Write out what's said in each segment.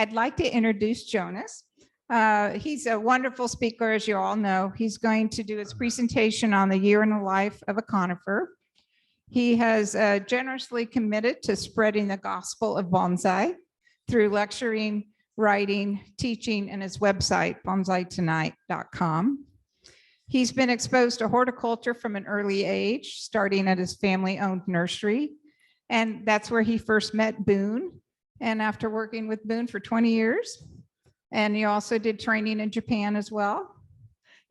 I'd like to introduce Jonas. He's a wonderful speaker, as you all know. He's going to do his presentation on the year in the life of a conifer. He has generously committed to spreading the gospel of bonsai through lecturing, writing, teaching, and his website, bonsaitonight.com. He's been exposed to horticulture from an early age, starting at his family-owned nursery. And that's where he first met Boone. And after working with Boone for 20 years, and he also did training in Japan as well.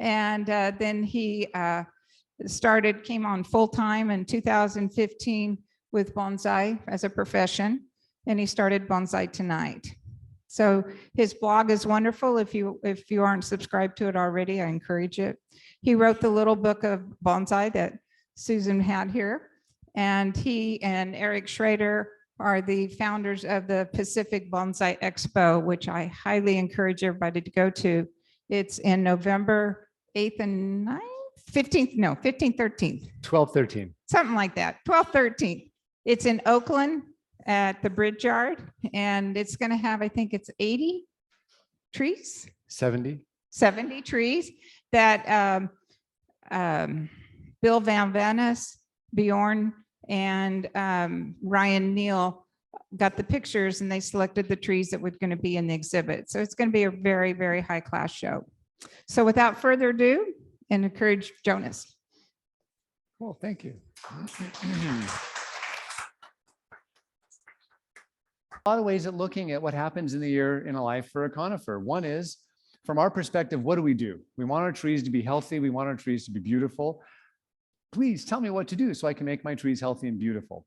And then he came on full-time in 2015 with bonsai as a profession, and he started Bonsai Tonight. So his blog is wonderful. If you aren't subscribed to it already, I encourage it. He wrote the little book of bonsai that Susan had here, and he and Eric Schrader are the founders of the Pacific Bonsai Expo, which I highly encourage everybody to go to. It's in November 8th and 9th, 15th, no, 15th, 13th. 12th, 13th. Something like that, 12th, 13th. It's in Oakland at the Bridge Yard, and it's gonna have, I think it's 80 trees? 70 trees that Bill Van Venus, Bjorn, and Ryan Neal got the pictures, and they selected the trees that were going to be in the exhibit. So it's going to be a very, very high class show. So without further ado, and encourage Jonas. Well, thank you. A lot of ways at looking at what happens in the year in a life for a conifer. One is, from our perspective, what do? We want our trees to be healthy. We want our trees to be beautiful. Please tell me what to do so I can make my trees healthy and beautiful.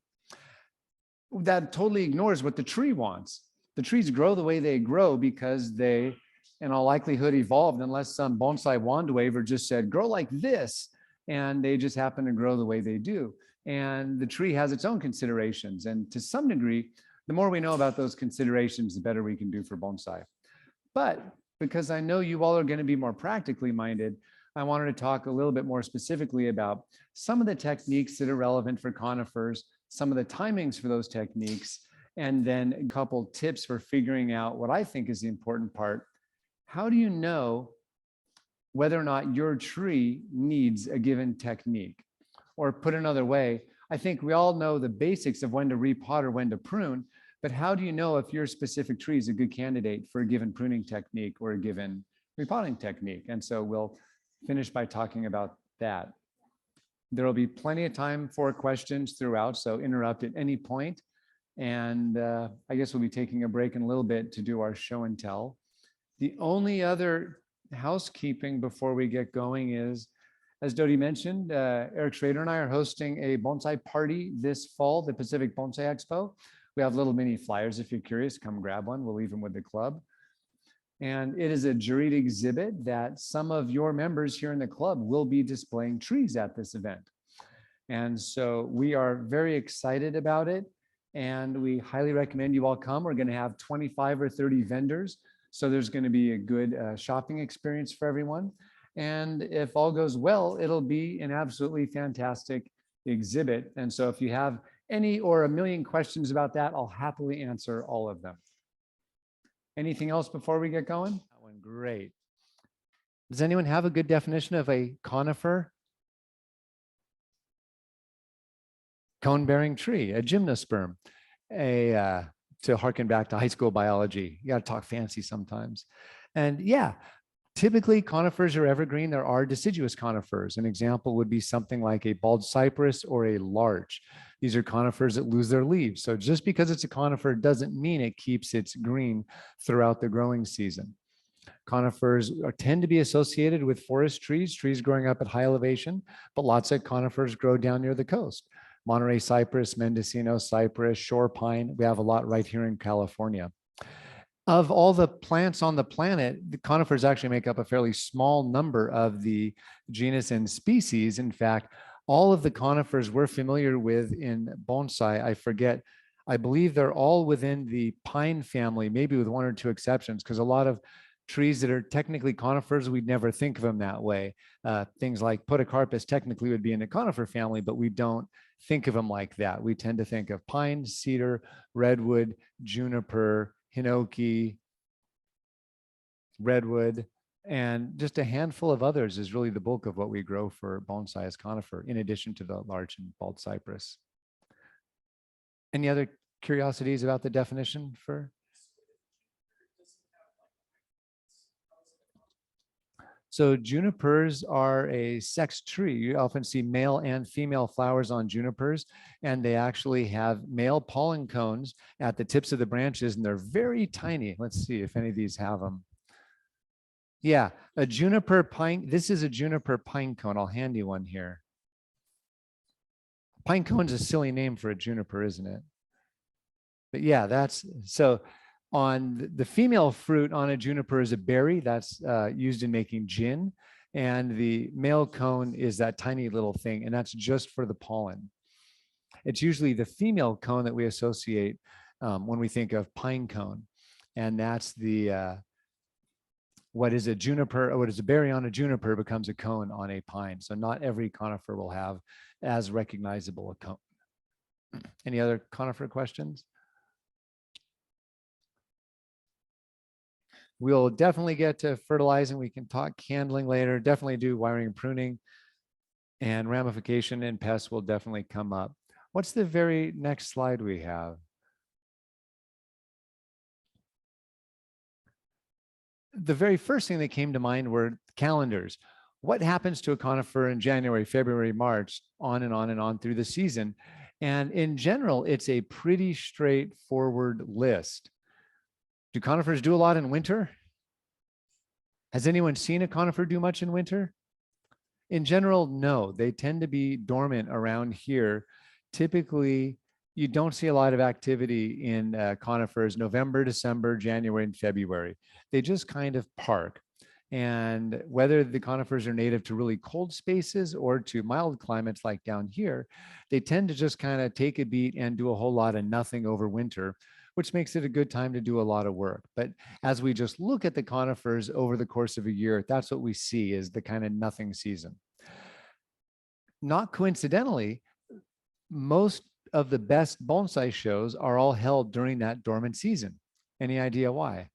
That totally ignores what the tree wants. The trees grow the way they grow because they, in all likelihood, evolved, unless some bonsai wand waver just said, grow like this, and they just happen to grow the way they do. And the tree has its own considerations. And to some degree, the more we know about those considerations, the better we can do for bonsai. But because I know you all are going to be more practically minded, I wanted to talk a little bit more specifically about some of the techniques that are relevant for conifers, some of the timings for those techniques, and then a couple tips for figuring out what I think is the important part. How do you know whether or not your tree needs a given technique? Or put another way, I think we all know the basics of when to repot or when to prune, but how do you know if your specific tree is a good candidate for a given pruning technique or a given repotting technique? And so we'll finish by talking about that. There will be plenty of time for questions throughout, so interrupt at any point. And I guess we'll be taking a break in a little bit to do our show and tell. The only other housekeeping before we get going is, as Dodie mentioned, Eric Schrader and I are hosting a bonsai party this fall, the Pacific Bonsai Expo. We have little mini flyers. If you're curious, come grab one. We'll leave them with the club. And it is a juried exhibit that some of your members here in the club will be displaying trees at this event. And so we are very excited about it. And we highly recommend you all come. We're going to have 25 or 30 vendors. So there's going to be a good shopping experience for everyone. And if all goes well, it'll be an absolutely fantastic exhibit. And so if you have any or a million questions about that, I'll happily answer all of them. Anything else before we get going? That one, great. Does anyone have a good definition of a conifer? Cone-bearing tree, a gymnosperm, to harken back to high school biology. You got to talk fancy sometimes. And yeah, typically conifers are evergreen. There are deciduous conifers. An example would be something like a bald cypress or a larch. These are conifers that lose their leaves. So just because it's a conifer doesn't mean it keeps its green throughout the growing season. Conifers tend to be associated with forest trees growing up at high elevation, but lots of conifers grow down near the coast. Monterey cypress, Mendocino cypress, shore pine. We have a lot right here in California. Of all the plants on the planet, the conifers actually make up a fairly small number of the genus and species. In fact, all of the conifers we're familiar with in bonsai, I believe they're all within the pine family, maybe with one or two exceptions, because a lot of trees that are technically conifers, we'd never think of them that way. Things like Podocarpus technically would be in the conifer family, but we don't think of them like that. We tend to think of pine, cedar, redwood, juniper, hinoki, redwood, and just a handful of others is really the bulk of what we grow for bonsai as conifer, in addition to the large and bald cypress. Any other curiosities about the definition for? So junipers are a sex tree. You often see male and female flowers on junipers, and they actually have male pollen cones at the tips of the branches, and they're very tiny. Let's see if any of these have them. Yeah, a juniper pine. This is a juniper pine cone. I'll hand you one here. Pine cone's a silly name for a juniper, isn't it? But yeah, that's so. On the female fruit on a juniper is a berry that's used in making gin. And the male cone is that tiny little thing, and that's just for the pollen. It's usually the female cone that we associate when we think of pine cone. And that's the, what is a juniper, or what is a berry on a juniper becomes a cone on a pine. So not every conifer will have as recognizable a cone. Any other conifer questions? We'll definitely get to fertilizing. We can talk candling later. Definitely do wiring and pruning, and ramification and pests will definitely come up. What's the very next slide we have? The very first thing that came to mind were calendars. What happens to a conifer in January, February, March, on and on and on through the season? And in general, it's a pretty straightforward list. Do conifers do a lot in winter? Has anyone seen a conifer do much in winter? In general, no. They tend to be dormant around here. Typically, you don't see a lot of activity in conifers November, December, January, and February. They just kind of park. And whether the conifers are native to really cold spaces or to mild climates like down here, they tend to just kind of take a beat and do a whole lot of nothing over winter, which makes it a good time to do a lot of work. But as we just look at the conifers over the course of a year, that's what we see is the kind of nothing season. Not coincidentally, most of the best bonsai shows are all held during that dormant season. Any idea why?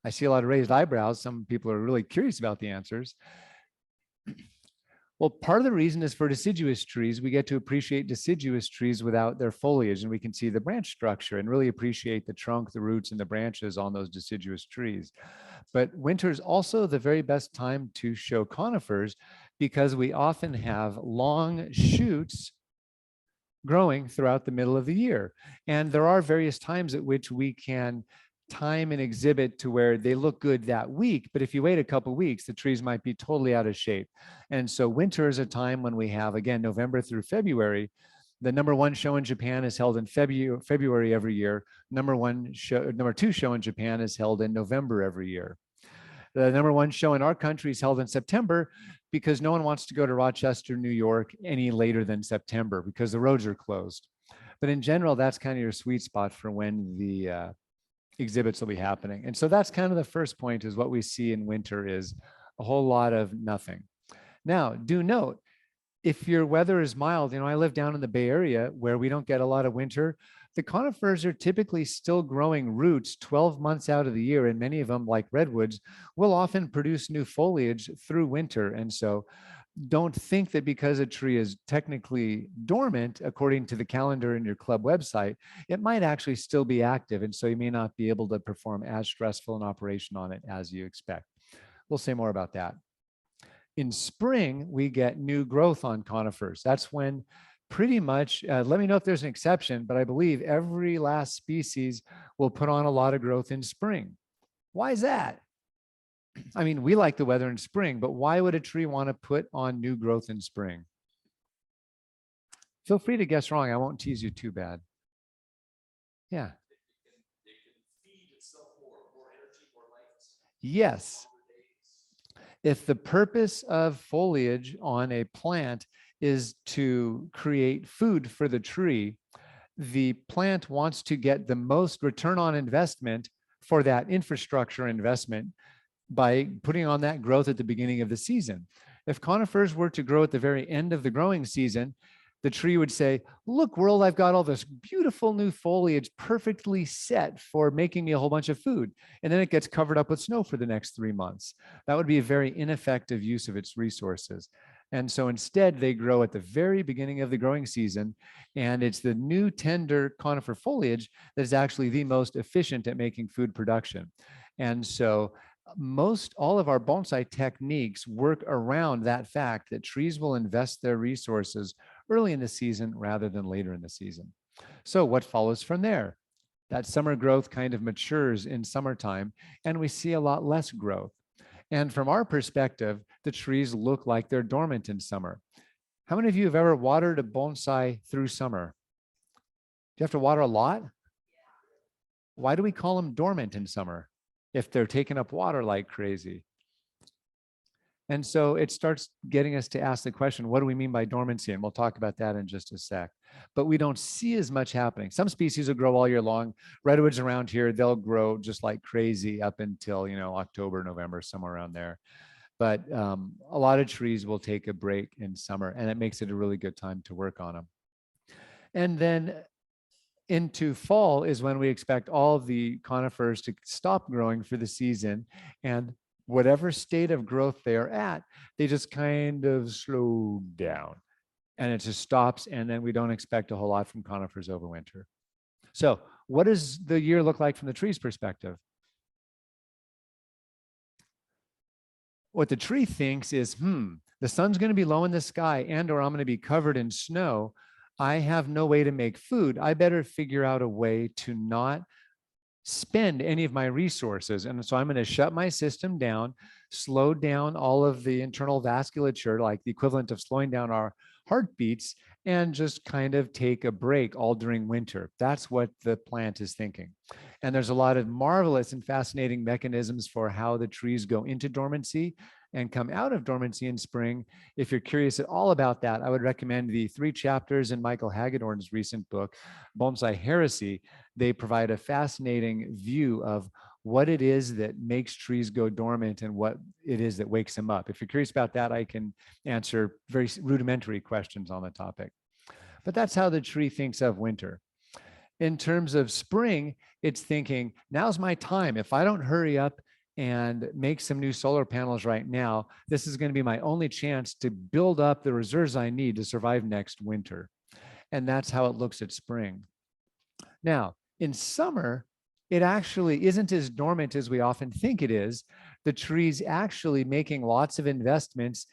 I see a lot of raised eyebrows. Some people are really curious about the answers. Well, part of the reason is for deciduous trees. We get to appreciate deciduous trees without their foliage, and we can see the branch structure and really appreciate the trunk, the roots, and the branches on those deciduous trees. But winter is also the very best time to show conifers because we often have long shoots growing throughout the middle of the year. And there are various times at which we can time an exhibit to where they look good that week, but if you wait a couple of weeks, the trees might be totally out of shape. And so winter is a time when we have, again, November through February. The #1 show in Japan is held in February every year. #2 show in Japan is held in November every year. The #1 show in our country is held in September because no one wants to go to Rochester, New York any later than September because the roads are closed. But in general, that's kind of your sweet spot for when the exhibits will be happening. And so that's kind of the first point, is what we see in winter is a whole lot of nothing. Now, do note, if your weather is mild, I live down in the Bay Area where we don't get a lot of winter, the conifers are typically still growing roots 12 months out of the year. And many of them, like redwoods, will often produce new foliage through winter. And so don't think that because a tree is technically dormant, according to the calendar in your club website, it might actually still be active. And so you may not be able to perform as stressful an operation on it as you expect. We'll say more about that. In spring, we get new growth on conifers. That's when pretty much, let me know if there's an exception, but I believe every last species will put on a lot of growth in spring. Why is that? I mean, we like the weather in spring, but why would a tree want to put on new growth in spring? Feel free to guess wrong. I won't tease you too bad. Yeah. Yes. If the purpose of foliage on a plant is to create food for the tree, the plant wants to get the most return on investment for that infrastructure investment by putting on that growth at the beginning of the season. If conifers were to grow at the very end of the growing season, the tree would say, look, world, I've got all this beautiful new foliage perfectly set for making me a whole bunch of food. And then it gets covered up with snow for the next 3 months. That would be a very ineffective use of its resources. And so instead, they grow at the very beginning of the growing season. And it's the new tender conifer foliage that is actually the most efficient at making food production. And so most all of our bonsai techniques work around that fact that trees will invest their resources early in the season rather than later in the season. So what follows from there? That summer growth kind of matures in summertime, and we see a lot less growth. And from our perspective, the trees look like they're dormant in summer. How many of you have ever watered a bonsai through summer? Do you have to water a lot? Why do we call them dormant in summer if they're taking up water like crazy? And so it starts getting us to ask the question, what do we mean by dormancy? And we'll talk about that in just a sec. But we don't see as much happening. Some species will grow all year long. Redwoods around here, they'll grow just like crazy up until, October, November, somewhere around there. But a lot of trees will take a break in summer, and it makes it a really good time to work on them. And then into fall is when we expect all of the conifers to stop growing for the season, and whatever state of growth they're at, they just kind of slow down and it just stops. And then we don't expect a whole lot from conifers over winter. So what does the year look like from the tree's perspective? What the tree thinks is, the sun's going to be low in the sky and or I'm going to be covered in snow. I have no way to make food. I better figure out a way to not spend any of my resources. And so I'm going to shut my system down, slow down all of the internal vasculature, like the equivalent of slowing down our heartbeats, and just kind of take a break all during winter. That's what the plant is thinking. And there's a lot of marvelous and fascinating mechanisms for how the trees go into dormancy and come out of dormancy in spring. If you're curious at all about that, I would recommend the 3 chapters in Michael Hagedorn's recent book, Bonsai Heresy. They provide a fascinating view of what it is that makes trees go dormant and what it is that wakes them up. If you're curious about that, I can answer very rudimentary questions on the topic. But that's how the tree thinks of winter. In terms of spring, it's thinking, now's my time. If I don't hurry up and make some new solar panels right now, this is going to be my only chance to build up the reserves I need to survive next winter. And that's how it looks at spring. Now, in summer, it actually isn't as dormant as we often think it is. The tree's actually making lots of investments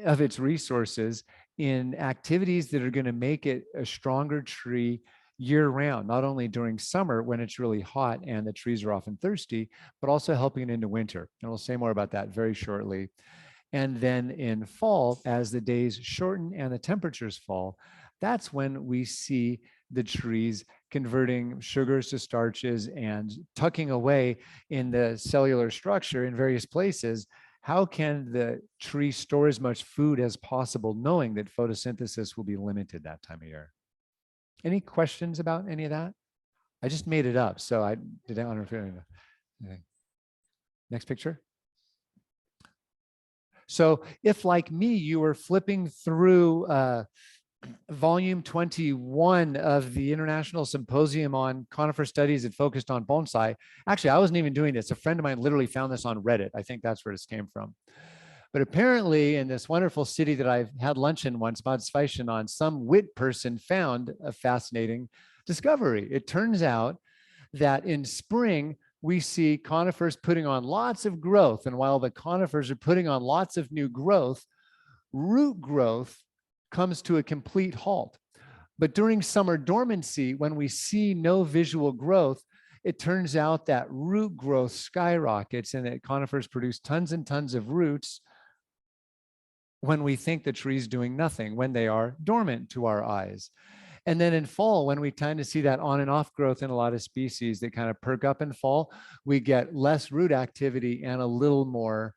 of its resources in activities that are going to make it a stronger tree year round, not only during summer when it's really hot and the trees are often thirsty, but also helping it into winter. And we'll say more about that very shortly. And then in fall, as the days shorten and the temperatures fall, that's when we see the trees converting sugars to starches and tucking away in the cellular structure in various places. How can the tree store as much food as possible, knowing that photosynthesis will be limited that time of year? Any questions about any of that? I just made it up, so I don't know if anything. Next picture. So if, like me, you were flipping through volume 21 of the International Symposium on Conifer Studies that focused on bonsai. Actually, I wasn't even doing this. A friend of mine literally found this on Reddit. I think that's where this came from. But apparently in this wonderful city that I've had lunch in once, Bad Sveichenau, some wit person found a fascinating discovery. It turns out that in spring, we see conifers putting on lots of growth. And while the conifers are putting on lots of new growth, root growth comes to a complete halt. But during summer dormancy, when we see no visual growth, it turns out that root growth skyrockets and that conifers produce tons and tons of roots when we think the tree's doing nothing, when they are dormant to our eyes. And then in fall, when we tend to see that on and off growth in a lot of species that kind of perk up in fall, we get less root activity and a little more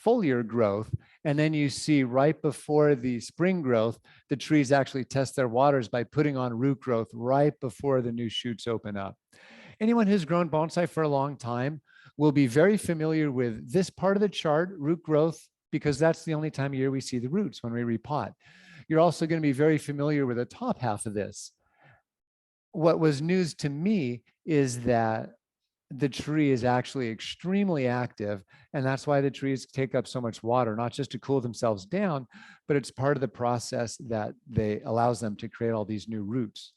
foliar growth. And then you see right before the spring growth, the trees actually test their waters by putting on root growth right before the new shoots open up. Anyone who's grown bonsai for a long time will be very familiar with this part of the chart, root growth, because that's the only time of year we see the roots when we repot. you're also going to be very familiar with the top half of this. What was news to me is that the tree is actually extremely active, and that's why the trees take up so much water, not just to cool themselves down, but it's part of the process that they allows them to create all these new roots.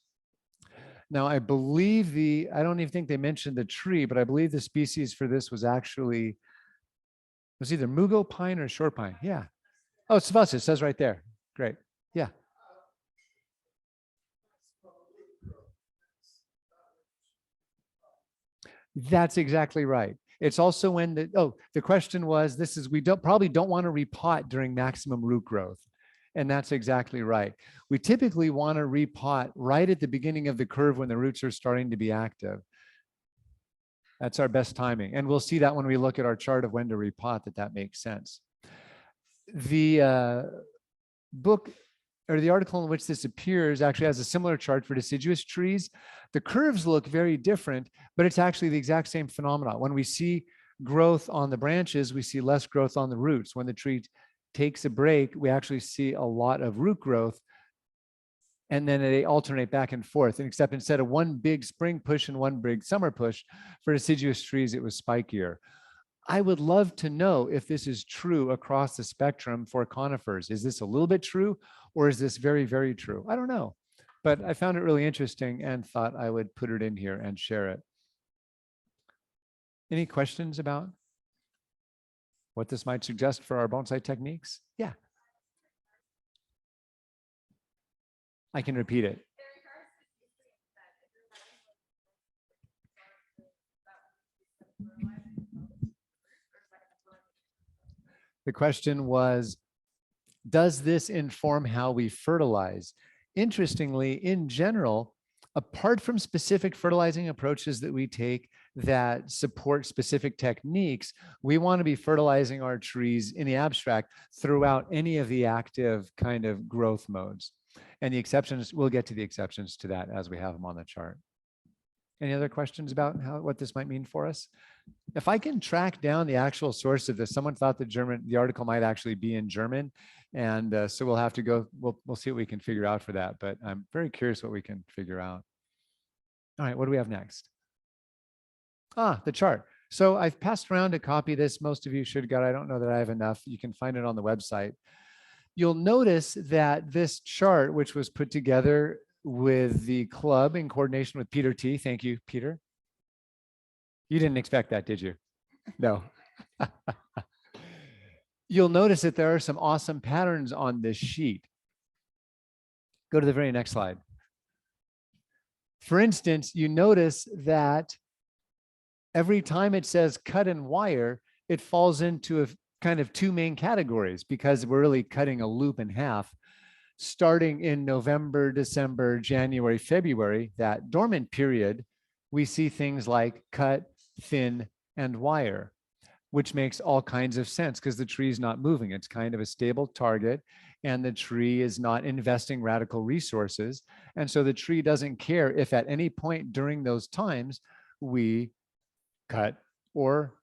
Now, I believe I don't even think they mentioned the tree, but I believe the species for this was actually, it was either mugo pine or short pine. Yeah. Oh, it's Savus, it says right there. Great. Yeah. That's exactly right. It's also when the question was, we probably don't want to repot during maximum root growth. And that's exactly right. We typically want to repot right at the beginning of the curve when the roots are starting to be active. That's our best timing. And we'll see that when we look at our chart of when to repot, that makes sense. The book or the article in which this appears actually has a similar chart for deciduous trees. The curves look very different, but it's actually the exact same phenomenon. When we see growth on the branches, we see less growth on the roots. When the tree takes a break, we actually see a lot of root growth, and then they alternate back and forth. And except instead of one big spring push and one big summer push, for deciduous trees, it was spikier. I would love to know if this is true across the spectrum for conifers. Is this a little bit true, or is this very, very true? I don't know, but I found it really interesting and thought I would put it in here and share it. Any questions about what this might suggest for our bonsai techniques? Yeah. I can repeat it. The question was, does this inform how we fertilize? Interestingly, in general, apart from specific fertilizing approaches that we take that support specific techniques, we want to be fertilizing our trees in the abstract throughout any of the active kind of growth modes. And the exceptions, we'll get to the exceptions to that as we have them on the chart. Any other questions about what this might mean for us? If I can track down the actual source of this, someone thought the article might actually be in German. And so we'll have to go, we'll see what we can figure out for that, but I'm very curious what we can figure out. All right, what do we have next? The chart. So I've passed around a copy of this. Most of you should get it. I don't know that I have enough. You can find it on the website. You'll notice that this chart, which was put together with the club in coordination with Peter T. Thank you, Peter. You didn't expect that, did you? No. You'll notice that there are some awesome patterns on this sheet. Go to the very next slide. For instance, you notice that every time it says cut and wire, it falls into a kind of two main categories because we're really cutting a loop in half. Starting in November, December, January, February, that dormant period, we see things like cut, thin, and wire, which makes all kinds of sense because the tree is not moving. It's kind of a stable target, and the tree is not investing radical resources. And so the tree doesn't care if at any point during those times we cut or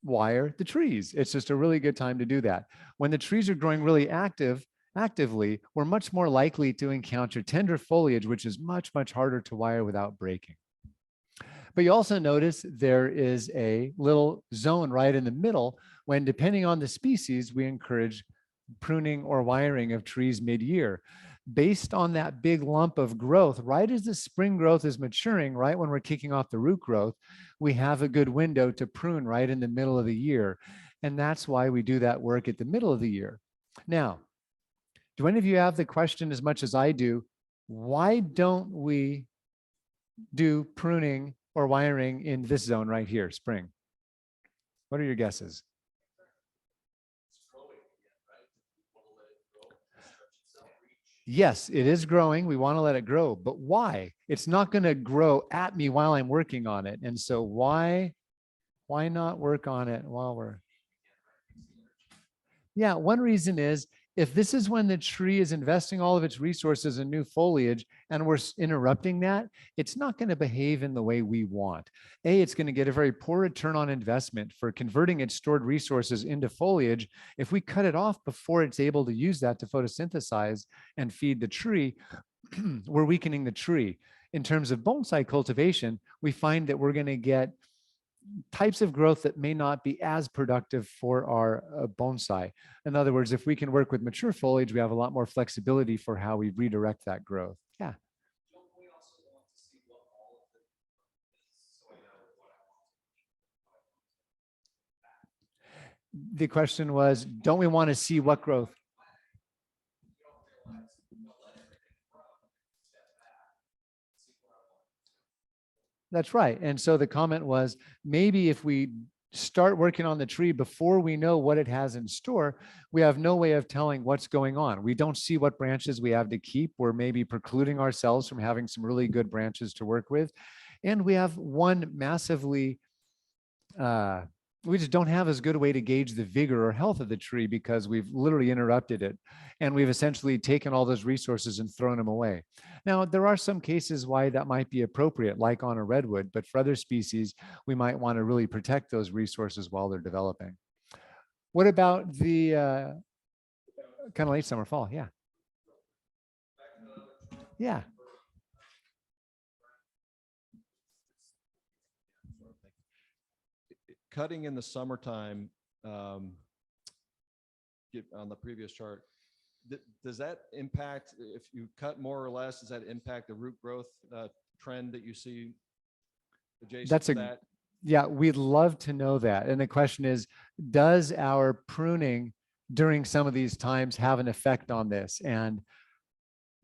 wire the trees. It's just a really good time to do that. When the trees are growing really actively, we're much more likely to encounter tender foliage, which is much, much harder to wire without breaking. But you also notice there is a little zone right in the middle when, depending on the species, we encourage pruning or wiring of trees mid-year. Based on that big lump of growth, right as the spring growth is maturing, right when we're kicking off the root growth, we have a good window to prune right in the middle of the year. And that's why we do that work at the middle of the year. Now, do any of you have the question as much as I do, why don't we do pruning or wiring in this zone right here, spring? What are your guesses? Yes, it is growing. We want to let it grow, but why? It's not going to grow at me while I'm working on it. And so why not work on it while we're... Yeah, one reason is If this is when the tree is investing all of its resources in new foliage and we're interrupting that, it's not going to behave in the way we want. It's going to get a very poor return on investment for converting its stored resources into foliage. If we cut it off before it's able to use that to photosynthesize and feed the tree, we're weakening the tree. In terms of bonsai cultivation, we find that we're going to get types of growth that may not be as productive for our bonsai. In other words, if we can work with mature foliage, we have a lot more flexibility for how we redirect that growth. Yeah. The question was, don't we want to see what growth? That's right. And so the comment was, maybe if we start working on the tree before we know what it has in store, we have no way of telling what's going on. We don't see what branches we have to keep. We're maybe precluding ourselves from having some really good branches to work with. And we have one massively, we just don't have as good a way to gauge the vigor or health of the tree because we've literally interrupted it. And we've essentially taken all those resources and thrown them away. Now, there are some cases why that might be appropriate, like on a redwood, but for other species, we might want to really protect those resources while they're developing. What about the kind of late summer, fall? Yeah. Yeah. Cutting in the summertime, on the previous chart, does that impact, if you cut more or less, does that impact the root growth trend that you see adjacent to that? Yeah, we'd love to know that. And the question is, does our pruning during some of these times have an effect on this? And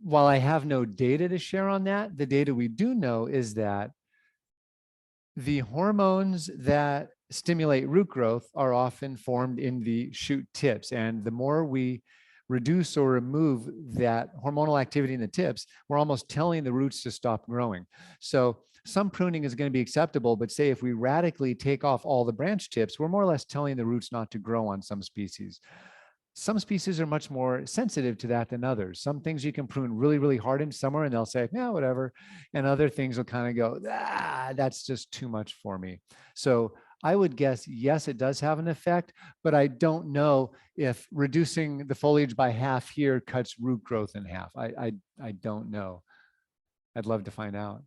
while I have no data to share on that, the data we do know is that the hormones that stimulate root growth are often formed in the shoot tips. And the more we reduce or remove that hormonal activity in the tips, we're almost telling the roots to stop growing. So some pruning is going to be acceptable, but say if we radically take off all the branch tips, we're more or less telling the roots not to grow on some species. Some species are much more sensitive to that than others. Some things you can prune really, really hard in summer and they'll say, yeah, whatever. And other things will kind of go, that's just too much for me. So I would guess, yes, it does have an effect, but I don't know if reducing the foliage by half here cuts root growth in half. I don't know. I'd love to find out.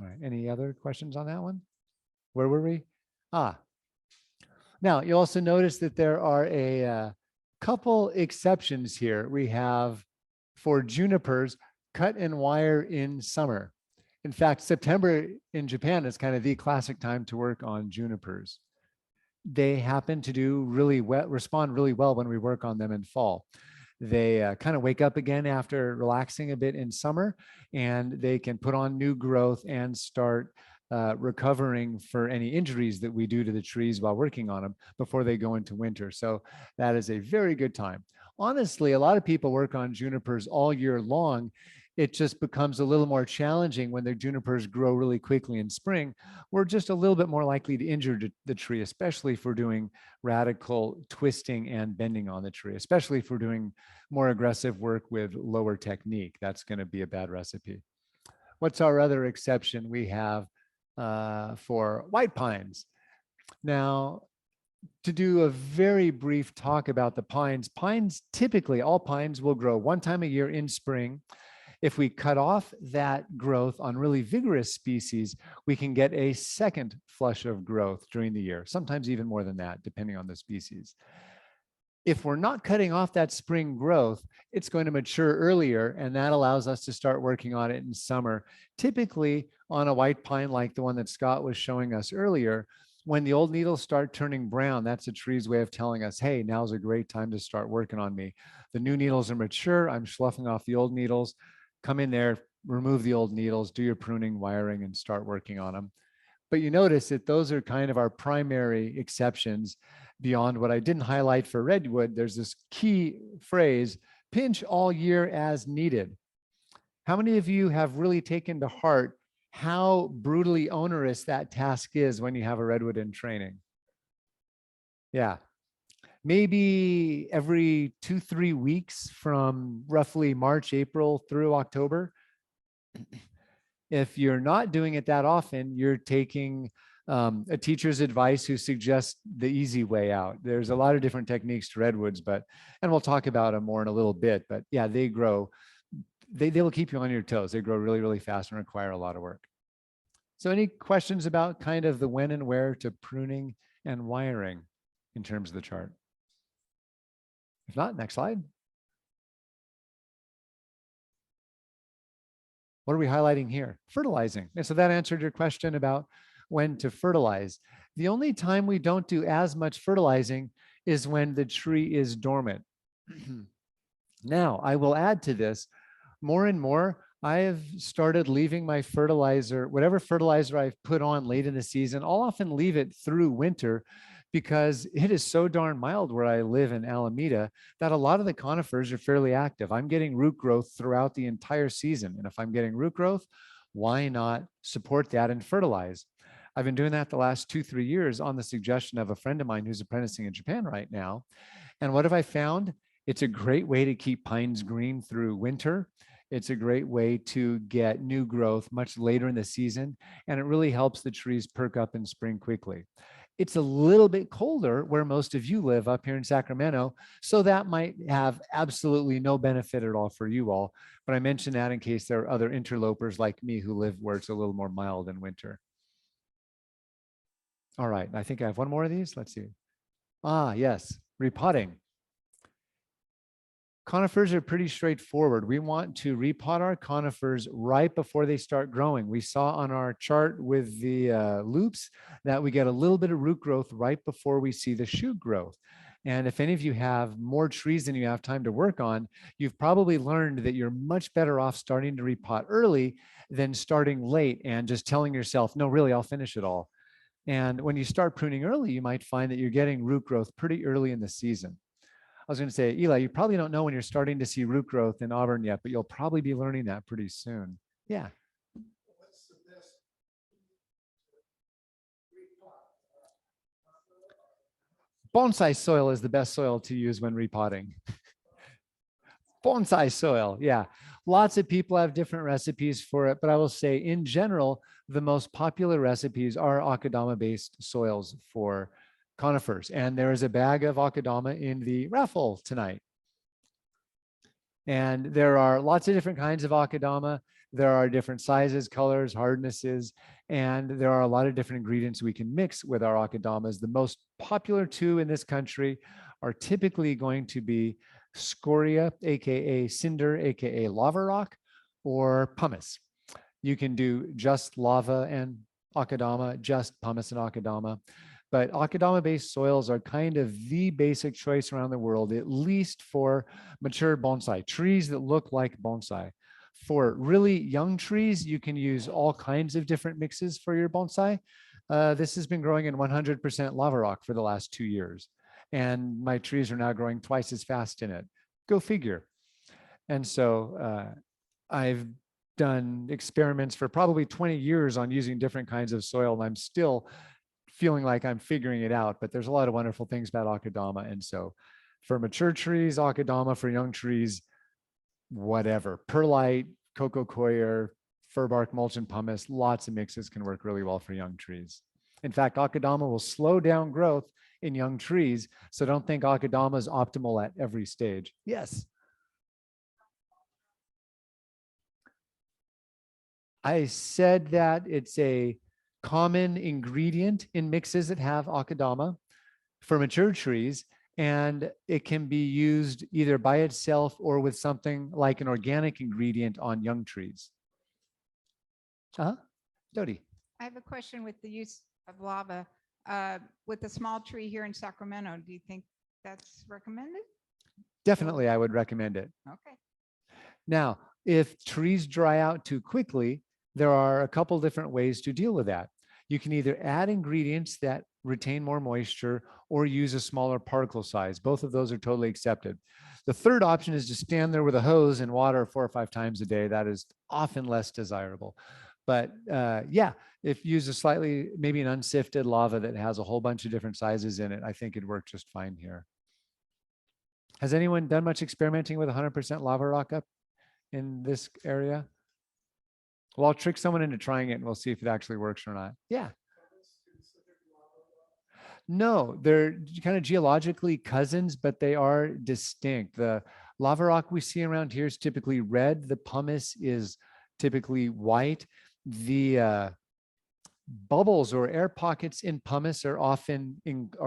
All right. Any other questions on that one? Where were we? Now, you also notice that there are a couple exceptions here. We have, for junipers, cut and wire in summer. In fact, September in Japan is kind of the classic time to work on junipers. They happen to do really well, respond really well when we work on them in fall. They kind of wake up again after relaxing a bit in summer, and they can put on new growth and start recovering for any injuries that we do to the trees while working on them before they go into winter. So that is a very good time. Honestly, a lot of people work on junipers all year long. It just becomes a little more challenging when the junipers grow really quickly in spring. We're just a little bit more likely to injure the tree, especially if we're doing radical twisting and bending on the tree, especially if we're doing more aggressive work with lower technique. That's going to be a bad recipe. What's our other exception? We have for white pines. Now, to do a very brief talk about the pines, typically, all pines will grow one time a year in spring. If we cut off that growth on really vigorous species, we can get a second flush of growth during the year, sometimes even more than that, depending on the species. If we're not cutting off that spring growth, it's going to mature earlier, and that allows us to start working on it in summer. Typically, on a white pine like the one that Scott was showing us earlier, when the old needles start turning brown, that's the tree's way of telling us, hey, now's a great time to start working on me. The new needles are mature. I'm sloughing off the old needles. Come in there, remove the old needles, do your pruning, wiring, and start working on them. But you notice that those are kind of our primary exceptions. Beyond what I didn't highlight for redwood, there's this key phrase, pinch all year as needed. How many of you have really taken to heart how brutally onerous that task is when you have a redwood in training? Yeah. maybe every 2-3 weeks from roughly March, April through October. If you're not doing it that often, you're taking a teacher's advice who suggests the easy way out. There's a lot of different techniques to redwoods, and we'll talk about them more in a little bit, but yeah, they grow. They will keep you on your toes. They grow really, really fast and require a lot of work. So any questions about kind of the when and where to pruning and wiring in terms of the chart? If not, next slide. What are we highlighting here? Fertilizing. And so that answered your question about when to fertilize. The only time we don't do as much fertilizing is when the tree is dormant. Now, I will add to this, more and more, I have started leaving my fertilizer, whatever fertilizer I've put on late in the season, I'll often leave it through winter because it is so darn mild where I live in Alameda that a lot of the conifers are fairly active. I'm getting root growth throughout the entire season. And if I'm getting root growth, why not support that and fertilize? I've been doing that the last 2-3 years on the suggestion of a friend of mine who's apprenticing in Japan right now. And what have I found? It's a great way to keep pines green through winter. It's a great way to get new growth much later in the season, and it really helps the trees perk up in spring quickly. It's a little bit colder where most of you live up here in Sacramento, so that might have absolutely no benefit at all for you all. But I mention that in case there are other interlopers like me who live where it's a little more mild in winter. All right, I think I have one more of these. Let's see. Yes, repotting. Conifers are pretty straightforward. We want to repot our conifers right before they start growing. We saw on our chart with the loops that we get a little bit of root growth right before we see the shoot growth. And if any of you have more trees than you have time to work on, you've probably learned that you're much better off starting to repot early than starting late and just telling yourself, no, really, I'll finish it all. And when you start pruning early, you might find that you're getting root growth pretty early in the season. I was going to say, Eli, you probably don't know when you're starting to see root growth in Auburn yet, but you'll probably be learning that pretty soon. Yeah. What's the best repot? Bonsai soil is the best soil to use when repotting. Bonsai soil, yeah. Lots of people have different recipes for it, but I will say in general, the most popular recipes are akadama-based soils for conifers. And there is a bag of akadama in the raffle tonight. And there are lots of different kinds of akadama. There are different sizes, colors, hardnesses, and there are a lot of different ingredients we can mix with our akadamas. The most popular two in this country are typically going to be scoria, aka cinder, aka lava rock, or pumice. You can do just lava and akadama, just pumice and akadama. But akadama-based soils are kind of the basic choice around the world, at least for mature bonsai, trees that look like bonsai. For really young trees, you can use all kinds of different mixes for your bonsai. This has been growing in 100% lava rock for the last 2 years. And my trees are now growing twice as fast in it. Go figure. And so I've done experiments for probably 20 years on using different kinds of soil, and I'm still feeling like I'm figuring it out, but there's a lot of wonderful things about akadama. And so for mature trees, akadama; for young trees, whatever, perlite, cocoa coir, fir bark mulch, and pumice, lots of mixes can work really well for young trees. In fact, akadama will slow down growth in young trees. So don't think akadama is optimal at every stage. Yes. I said that it's a common ingredient in mixes that have akadama for mature trees, and it can be used either by itself or with something like an organic ingredient on young trees. Dodie. I have a question with the use of lava with a small tree here in Sacramento. Do you think that's recommended? Definitely, I would recommend it. Okay. Now, if trees dry out too quickly, there are a couple different ways to deal with that. You can either add ingredients that retain more moisture or use a smaller particle size. Both of those are totally accepted. The third option is to stand there with a hose and water 4 or 5 times a day. That is often less desirable. But yeah, if you use a slightly, maybe an unsifted lava that has a whole bunch of different sizes in it, I think it'd work just fine here. Has anyone done much experimenting with 100% lava rock up in this area? Well, I'll trick someone into trying it and we'll see if it actually works or not. Yeah. No, they're kind of geologically cousins, but they are distinct. The lava rock we see around here is typically red. The pumice is typically white. The bubbles or air pockets in pumice are often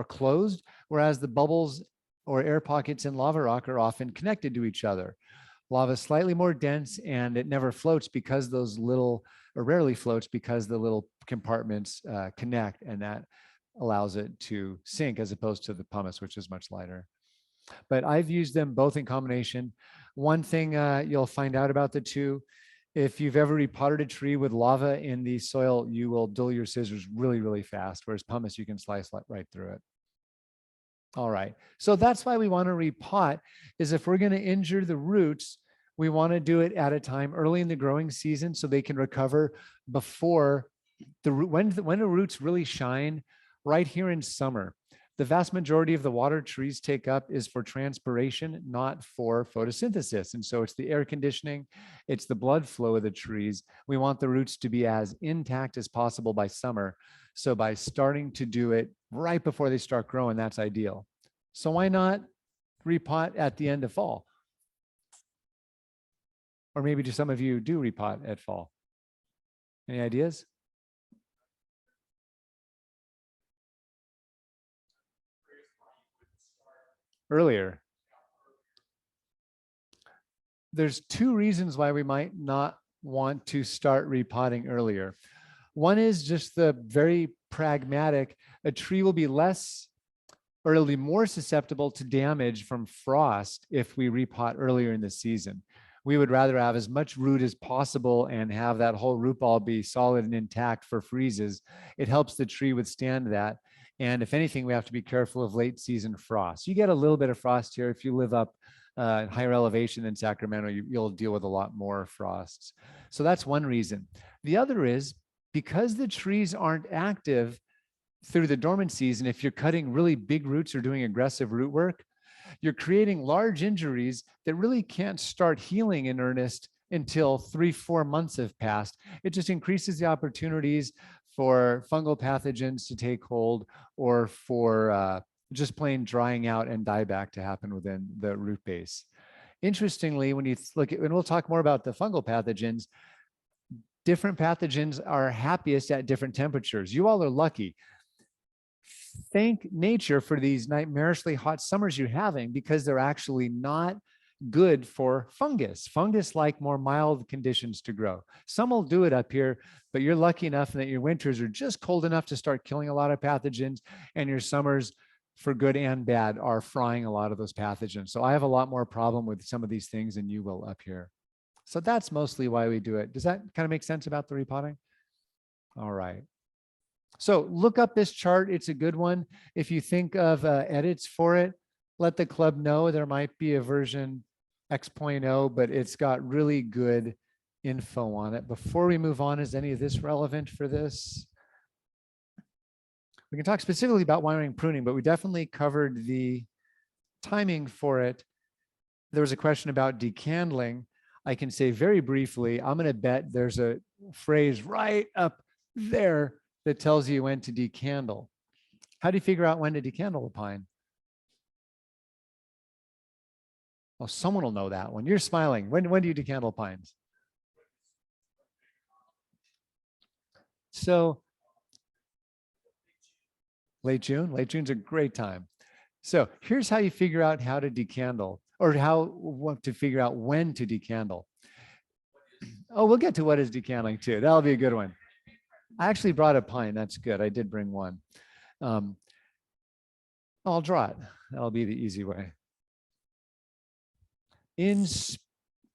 closed, whereas the bubbles or air pockets in lava rock are often connected to each other. Lava is slightly more dense and it never floats because those little, or rarely floats because the little compartments connect, and that allows it to sink as opposed to the pumice, which is much lighter. But I've used them both in combination. One thing you'll find out about the two, if you've ever repotted a tree with lava in the soil, you will dull your scissors really, really fast, whereas pumice, you can slice right through it. All right, so that's why we want to repot, is if we're going to injure the roots, we want to do it at a time early in the growing season so they can recover before when the roots really shine right here in summer. The vast majority of the water trees take up is for transpiration, not for photosynthesis. And so it's the air conditioning, it's the blood flow of the trees. We want the roots to be as intact as possible by summer. So by starting to do it right before they start growing, that's ideal. So why not repot at the end of fall? Or maybe just some of you do repot at fall. Any ideas? Earlier. There's two reasons why we might not want to start repotting earlier. One is just the very pragmatic, a tree will be less, or it'll be more susceptible to damage from frost if we repot earlier in the season. We would rather have as much root as possible and have that whole root ball be solid and intact for freezes. It helps the tree withstand that. And if anything, we have to be careful of late season frost. You get a little bit of frost here. If you live up in higher elevation than Sacramento, you'll deal with a lot more frosts. So that's one reason. The other is because the trees aren't active through the dormant season, if you're cutting really big roots or doing aggressive root work, you're creating large injuries that really can't start healing in earnest until 3-4 months have passed. It just increases the opportunities for fungal pathogens to take hold, or for just plain drying out and dieback to happen within the root base. Interestingly, when you look at, and we'll talk more about the fungal pathogens, different pathogens are happiest at different temperatures. You all are lucky. Thank nature for these nightmarishly hot summers you're having, because they're actually not good for fungus. Fungus like more mild conditions to grow. Some will do it up here, but you're lucky enough that your winters are just cold enough to start killing a lot of pathogens, and your summers, for good and bad, are frying a lot of those pathogens. So I have a lot more problem with some of these things than you will up here. So that's mostly why we do it. Does that kind of make sense about the repotting? All right. So look up this chart. It's a good one. If you think of edits for it, let the club know. There might be a version X.0, but it's got really good info on it. Before we move on, is any of this relevant for this? We can talk specifically about wiring pruning, but we definitely covered the timing for it. There was a question about decandling. I can say very briefly, I'm going to bet there's a phrase right up there that tells you when to decandle. How do you figure out when to decandle a pine? Oh, someone will know that one. You're smiling. When do you decandle pines? So late June. Late June's a great time. So here's how you figure out how to decandle, or what to figure out when to decandle. Oh, we'll get to what is decandling too. That'll be a good one. I actually brought a pine. That's good. I did bring one. I'll draw it. That'll be the easy way.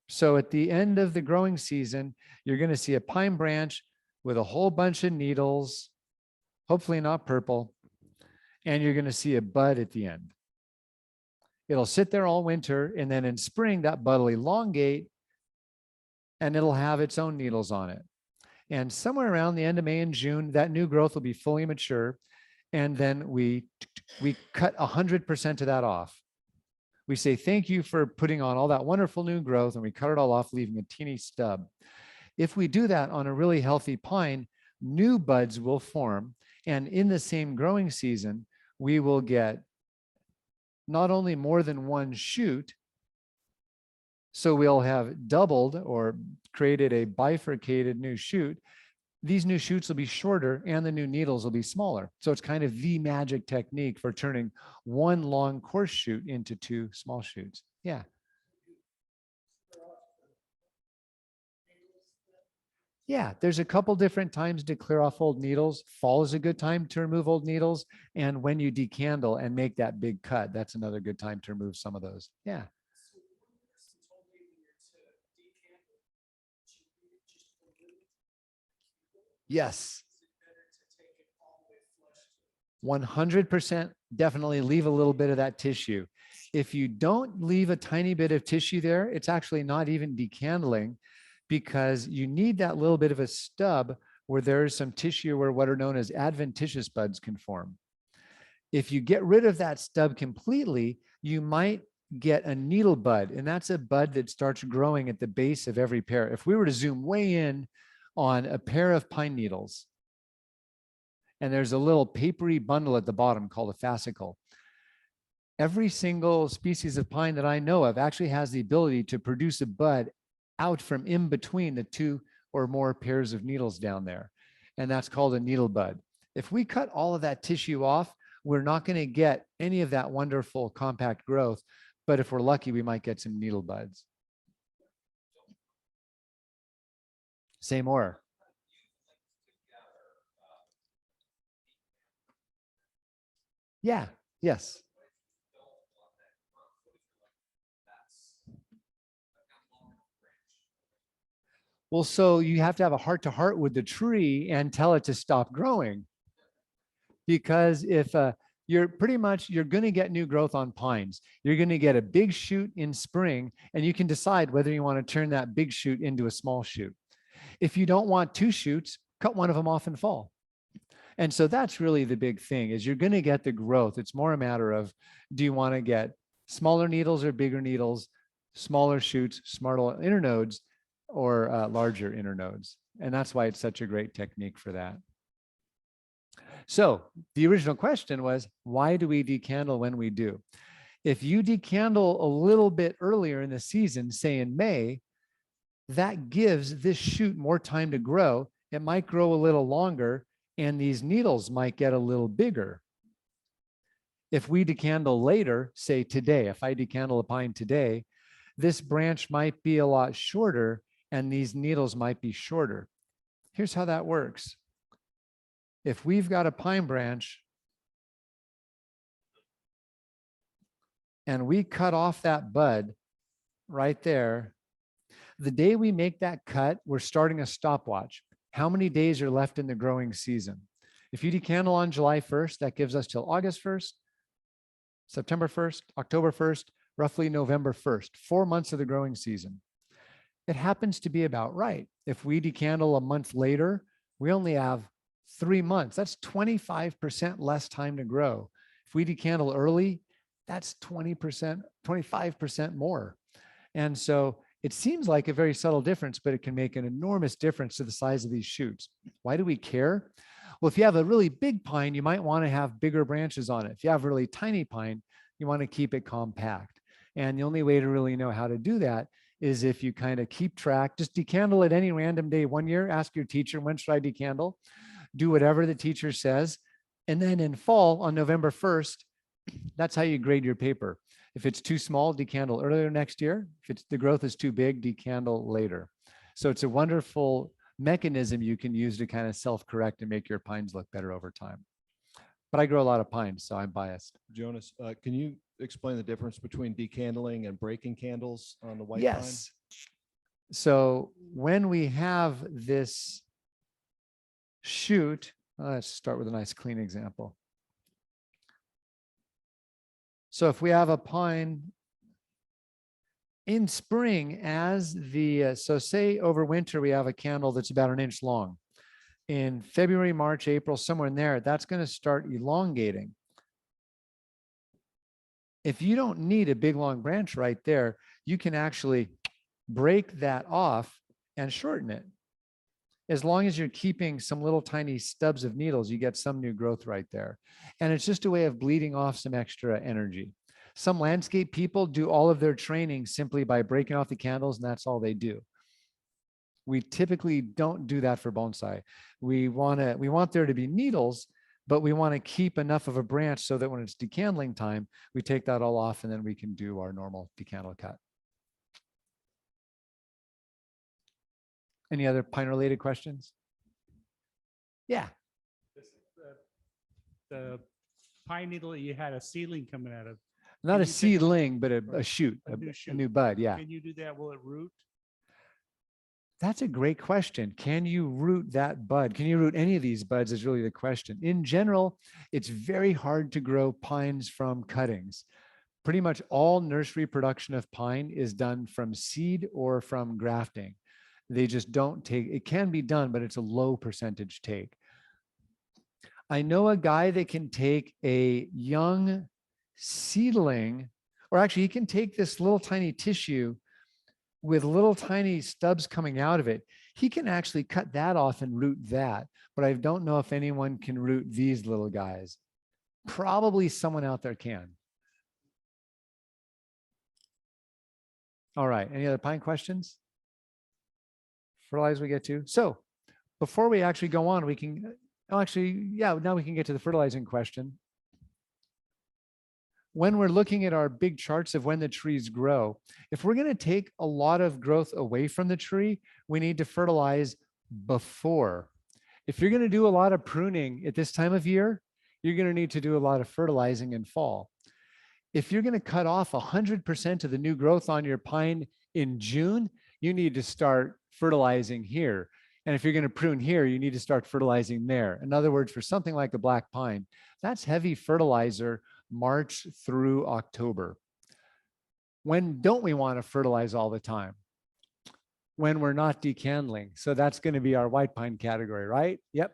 So at the end of the growing season, you're going to see a pine branch with a whole bunch of needles, hopefully not purple, and you're going to see a bud at the end. It'll sit there all winter, and then in spring, that bud will elongate, and it'll have its own needles on it. And somewhere around the end of May and June, that new growth will be fully mature, and then we cut 100% of that off. We say, thank you for putting on all that wonderful new growth, and we cut it all off, leaving a teeny stub. If we do that on a really healthy pine, new buds will form. And in the same growing season, we will get not only more than one shoot, so we'll have doubled or created a bifurcated new shoot. These new shoots will be shorter and the new needles will be smaller. So it's kind of the magic technique for turning one long coarse shoot into two small shoots. Yeah. Yeah, there's a couple different times to clear off old needles. Fall is a good time to remove old needles. And when you decandle and make that big cut, that's another good time to remove some of those. Yeah. Yes. 100% definitely leave a little bit of that tissue. If you don't leave a tiny bit of tissue there, it's actually not even decandling, because you need that little bit of a stub where there's some tissue where what are known as adventitious buds can form. If you get rid of that stub completely, you might get a needle bud, and that's a bud that starts growing at the base of every pear. If we were to zoom way in on a pair of pine needles, and there's a little papery bundle at the bottom called a fascicle. Every single species of pine that I know of actually has the ability to produce a bud out from in between the two or more pairs of needles down there. And that's called a needle bud. If we cut all of that tissue off, we're not going to get any of that wonderful compact growth. But if we're lucky, we might get some needle buds. Say more. Yeah, yes. Well, so you have to have a heart-to-heart with the tree and tell it to stop growing. Because if you're going to get new growth on pines, you're going to get a big shoot in spring, and you can decide whether you want to turn that big shoot into a small shoot. If you don't want two shoots, cut one of them off in fall. And so that's really the big thing, is you're going to get the growth. It's more a matter of, do you want to get smaller needles or bigger needles, smaller shoots, smaller internodes, or larger internodes? And that's why it's such a great technique for that. So the original question was, why do we decandle when we do? If you decandle a little bit earlier in the season, say in May, that gives this shoot more time to grow. It might grow a little longer, and these needles might get a little bigger. If we decandle later, say today, if I decandle a pine today, this branch might be a lot shorter and these needles might be shorter. Here's how that works. If we've got a pine branch and we cut off that bud right there, the day we make that cut, we're starting a stopwatch. How many days are left in the growing season? If you decandle on July 1st, that gives us till August 1st, September 1st, October 1st, roughly November 1st, 4 months of the growing season. It happens to be about right. If we decandle a month later, we only have 3 months. That's 25% less time to grow. If we decandle early, that's 20%, 25% more. And so it seems like a very subtle difference, but it can make an enormous difference to the size of these shoots. Why do we care? Well, if you have a really big pine, you might want to have bigger branches on it. If you have a really tiny pine, you want to keep it compact. And the only way to really know how to do that is if you kind of keep track, just decandle at any random day. One year, ask your teacher, when should I decandle? Do whatever the teacher says. And then in fall on November 1st, that's how you grade your paper. If it's too small, decandle earlier next year. If the growth is too big, decandle later. So it's a wonderful mechanism you can use to kind of self-correct and make your pines look better over time. But I grow a lot of pines, so I'm biased. Jonas, can you explain the difference between decandling and breaking candles on the white pine? Yes. So when we have this shoot, let's start with a nice clean example. So if we have a pine in spring, so say over winter, we have a candle that's about 1 inch long. In February, March, April, somewhere in there, that's going to start elongating. If you don't need a big long branch right there, you can actually break that off and shorten it. As long as you're keeping some little tiny stubs of needles, you get some new growth right there. And it's just a way of bleeding off some extra energy. Some landscape people do all of their training simply by breaking off the candles, and that's all they do. We typically don't do that for bonsai. We want there to be needles, but we want to keep enough of a branch so that when it's decandling time, we take that all off and then we can do our normal decandle cut. Any other pine related questions? Yeah. The pine needle that you had a seedling coming out of. Not Can a you take a- seedling, but a shoot, A new a shoot. new bud. Yeah. Can you do that? Will it root? That's a great question. Can you root that bud? Can you root any of these buds is really the question. In general, it's very hard to grow pines from cuttings. Pretty much all nursery production of pine is done from seed or from grafting. They just don't take, it can be done, but it's a low percentage take. I know a guy that can take a young seedling, or actually he can take this little tiny tissue with little tiny stubs coming out of it. He can actually cut that off and root that, but I don't know if anyone can root these little guys. Probably someone out there can. All right, any other pine questions? Fertilizer we get to. So before we actually go on, we can, oh, actually, yeah, now we can get to the fertilizing question. When we're looking at our big charts of when the trees grow, if we're going to take a lot of growth away from the tree, we need to fertilize before. If you're going to do a lot of pruning at this time of year, you're going to need to do a lot of fertilizing in fall. If you're going to cut off 100% of the new growth on your pine in June, you need to start fertilizing here. And if you're going to prune here, you need to start fertilizing there. In other words, for something like a black pine, that's heavy fertilizer March through October. When don't we want to fertilize all the time? When we're not decandling. So that's going to be our white pine category, right? Yep.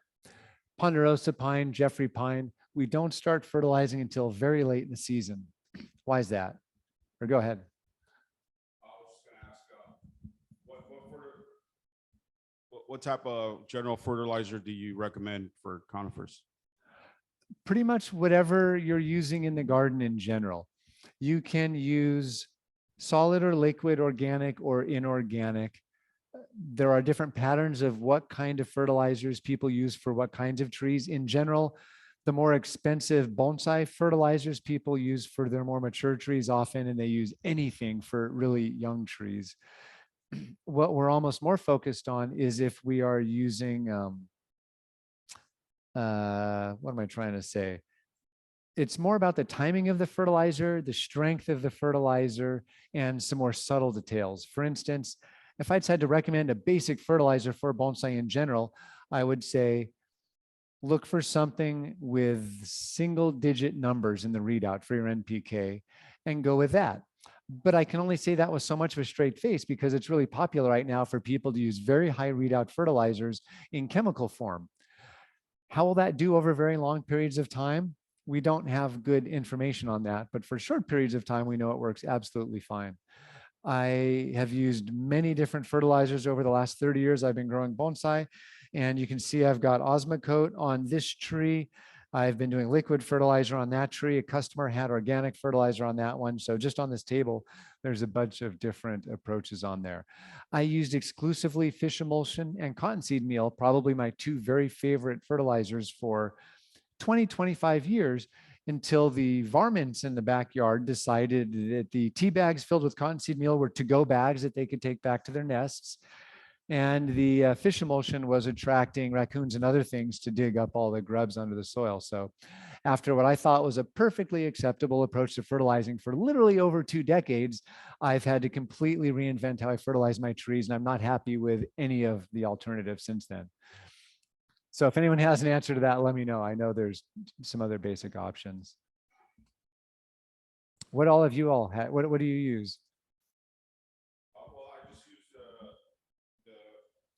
Ponderosa pine, Jeffrey pine. We don't start fertilizing until very late in the season. Why is that? Or go ahead. I was just gonna ask, what type of general fertilizer do you recommend for conifers? Pretty much whatever you're using in the garden in general. You can use solid or liquid, organic or inorganic. There are different patterns of what kind of fertilizers people use for what kinds of trees. In general, the more expensive bonsai fertilizers people use for their more mature trees often, and they use anything for really young trees. What we're almost more focused on is if we are using, what am I trying to say? It's more about the timing of the fertilizer, the strength of the fertilizer, and some more subtle details. For instance, if I had to recommend a basic fertilizer for bonsai in general, I would say, look for something with single digit numbers in the readout for your NPK and go with that. But I can only say that with so much of a straight face because it's really popular right now for people to use very high readout fertilizers in chemical form. How will that do over very long periods of time? We don't have good information on that, but for short periods of time, we know it works absolutely fine. I have used many different fertilizers over the last 30 years I've been growing bonsai, and you can see I've got Osmocote on this tree. I've been doing liquid fertilizer on that tree. A customer had organic fertilizer on that one. So just on this table, there's a bunch of different approaches on there. I used exclusively fish emulsion and cottonseed meal, probably my two very favorite fertilizers for 20, 25 years, until the varmints in the backyard decided that the tea bags filled with cottonseed meal were to-go bags that they could take back to their nests. And the fish emulsion was attracting raccoons and other things to dig up all the grubs under the soil. So after what I thought was a perfectly acceptable approach to fertilizing for literally over 2 decades, I've had to completely reinvent how I fertilize my trees, and I'm not happy with any of the alternatives since then. So if anyone has an answer to that, let me know. I know there's some other basic options. What all of you all have? What do you use? Well, I just use the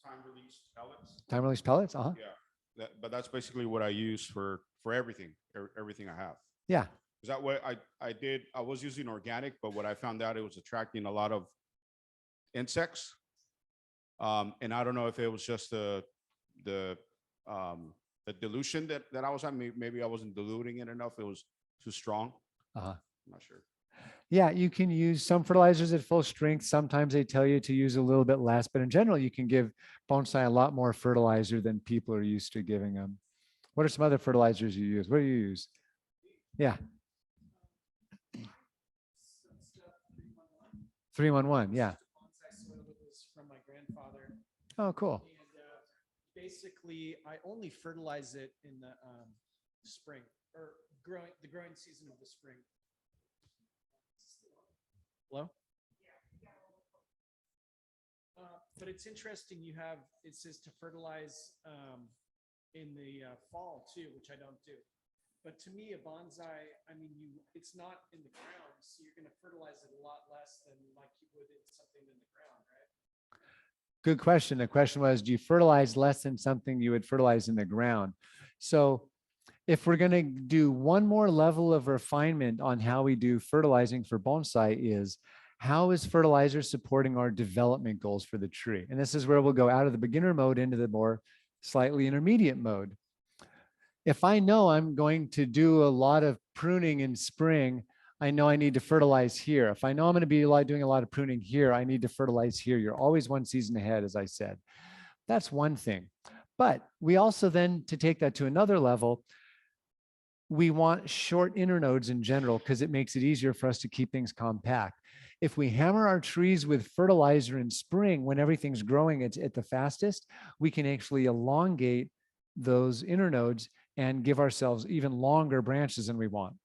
time release pellets. Time release pellets? Uh-huh. Yeah, but that's basically what I use for everything, everything I have. Yeah. Is that what I did? I was using organic, but what I found out, it was attracting a lot of insects. And I don't know if it was just the dilution that I was on. Maybe I wasn't diluting it enough. It was too strong. Uh-huh. I'm not sure. Yeah, you can use some fertilizers at full strength. Sometimes they tell you to use a little bit less, but in general, you can give bonsai a lot more fertilizer than people are used to giving them. What are some other fertilizers you use? What do you use? Yeah. 311, yeah. Bonsai soil that was from my grandfather. Oh, cool. And basically, I only fertilize it in the spring or the growing season of the spring. Hello? But it's interesting. It says to fertilize in the fall too, which I don't do. But to me, a bonsai, I mean, it's not in the ground, so you're going to fertilize it a lot less than like you would in something in the ground, right? Good question. The question was, do you fertilize less than something you would fertilize in the ground? So if we're going to do one more level of refinement on how we do fertilizing for bonsai is, how is fertilizer supporting our development goals for the tree? And this is where we'll go out of the beginner mode into the more slightly intermediate mode. If I know I'm going to do a lot of pruning in spring, I know I need to fertilize here. If I know I'm going to be doing a lot of pruning here, I need to fertilize here. You're always one season ahead, as I said. That's one thing. But we also then, to take that to another level, we want short internodes in general because it makes it easier for us to keep things compact. If we hammer our trees with fertilizer in spring when everything's growing at the fastest, we can actually elongate those internodes and give ourselves even longer branches than we want.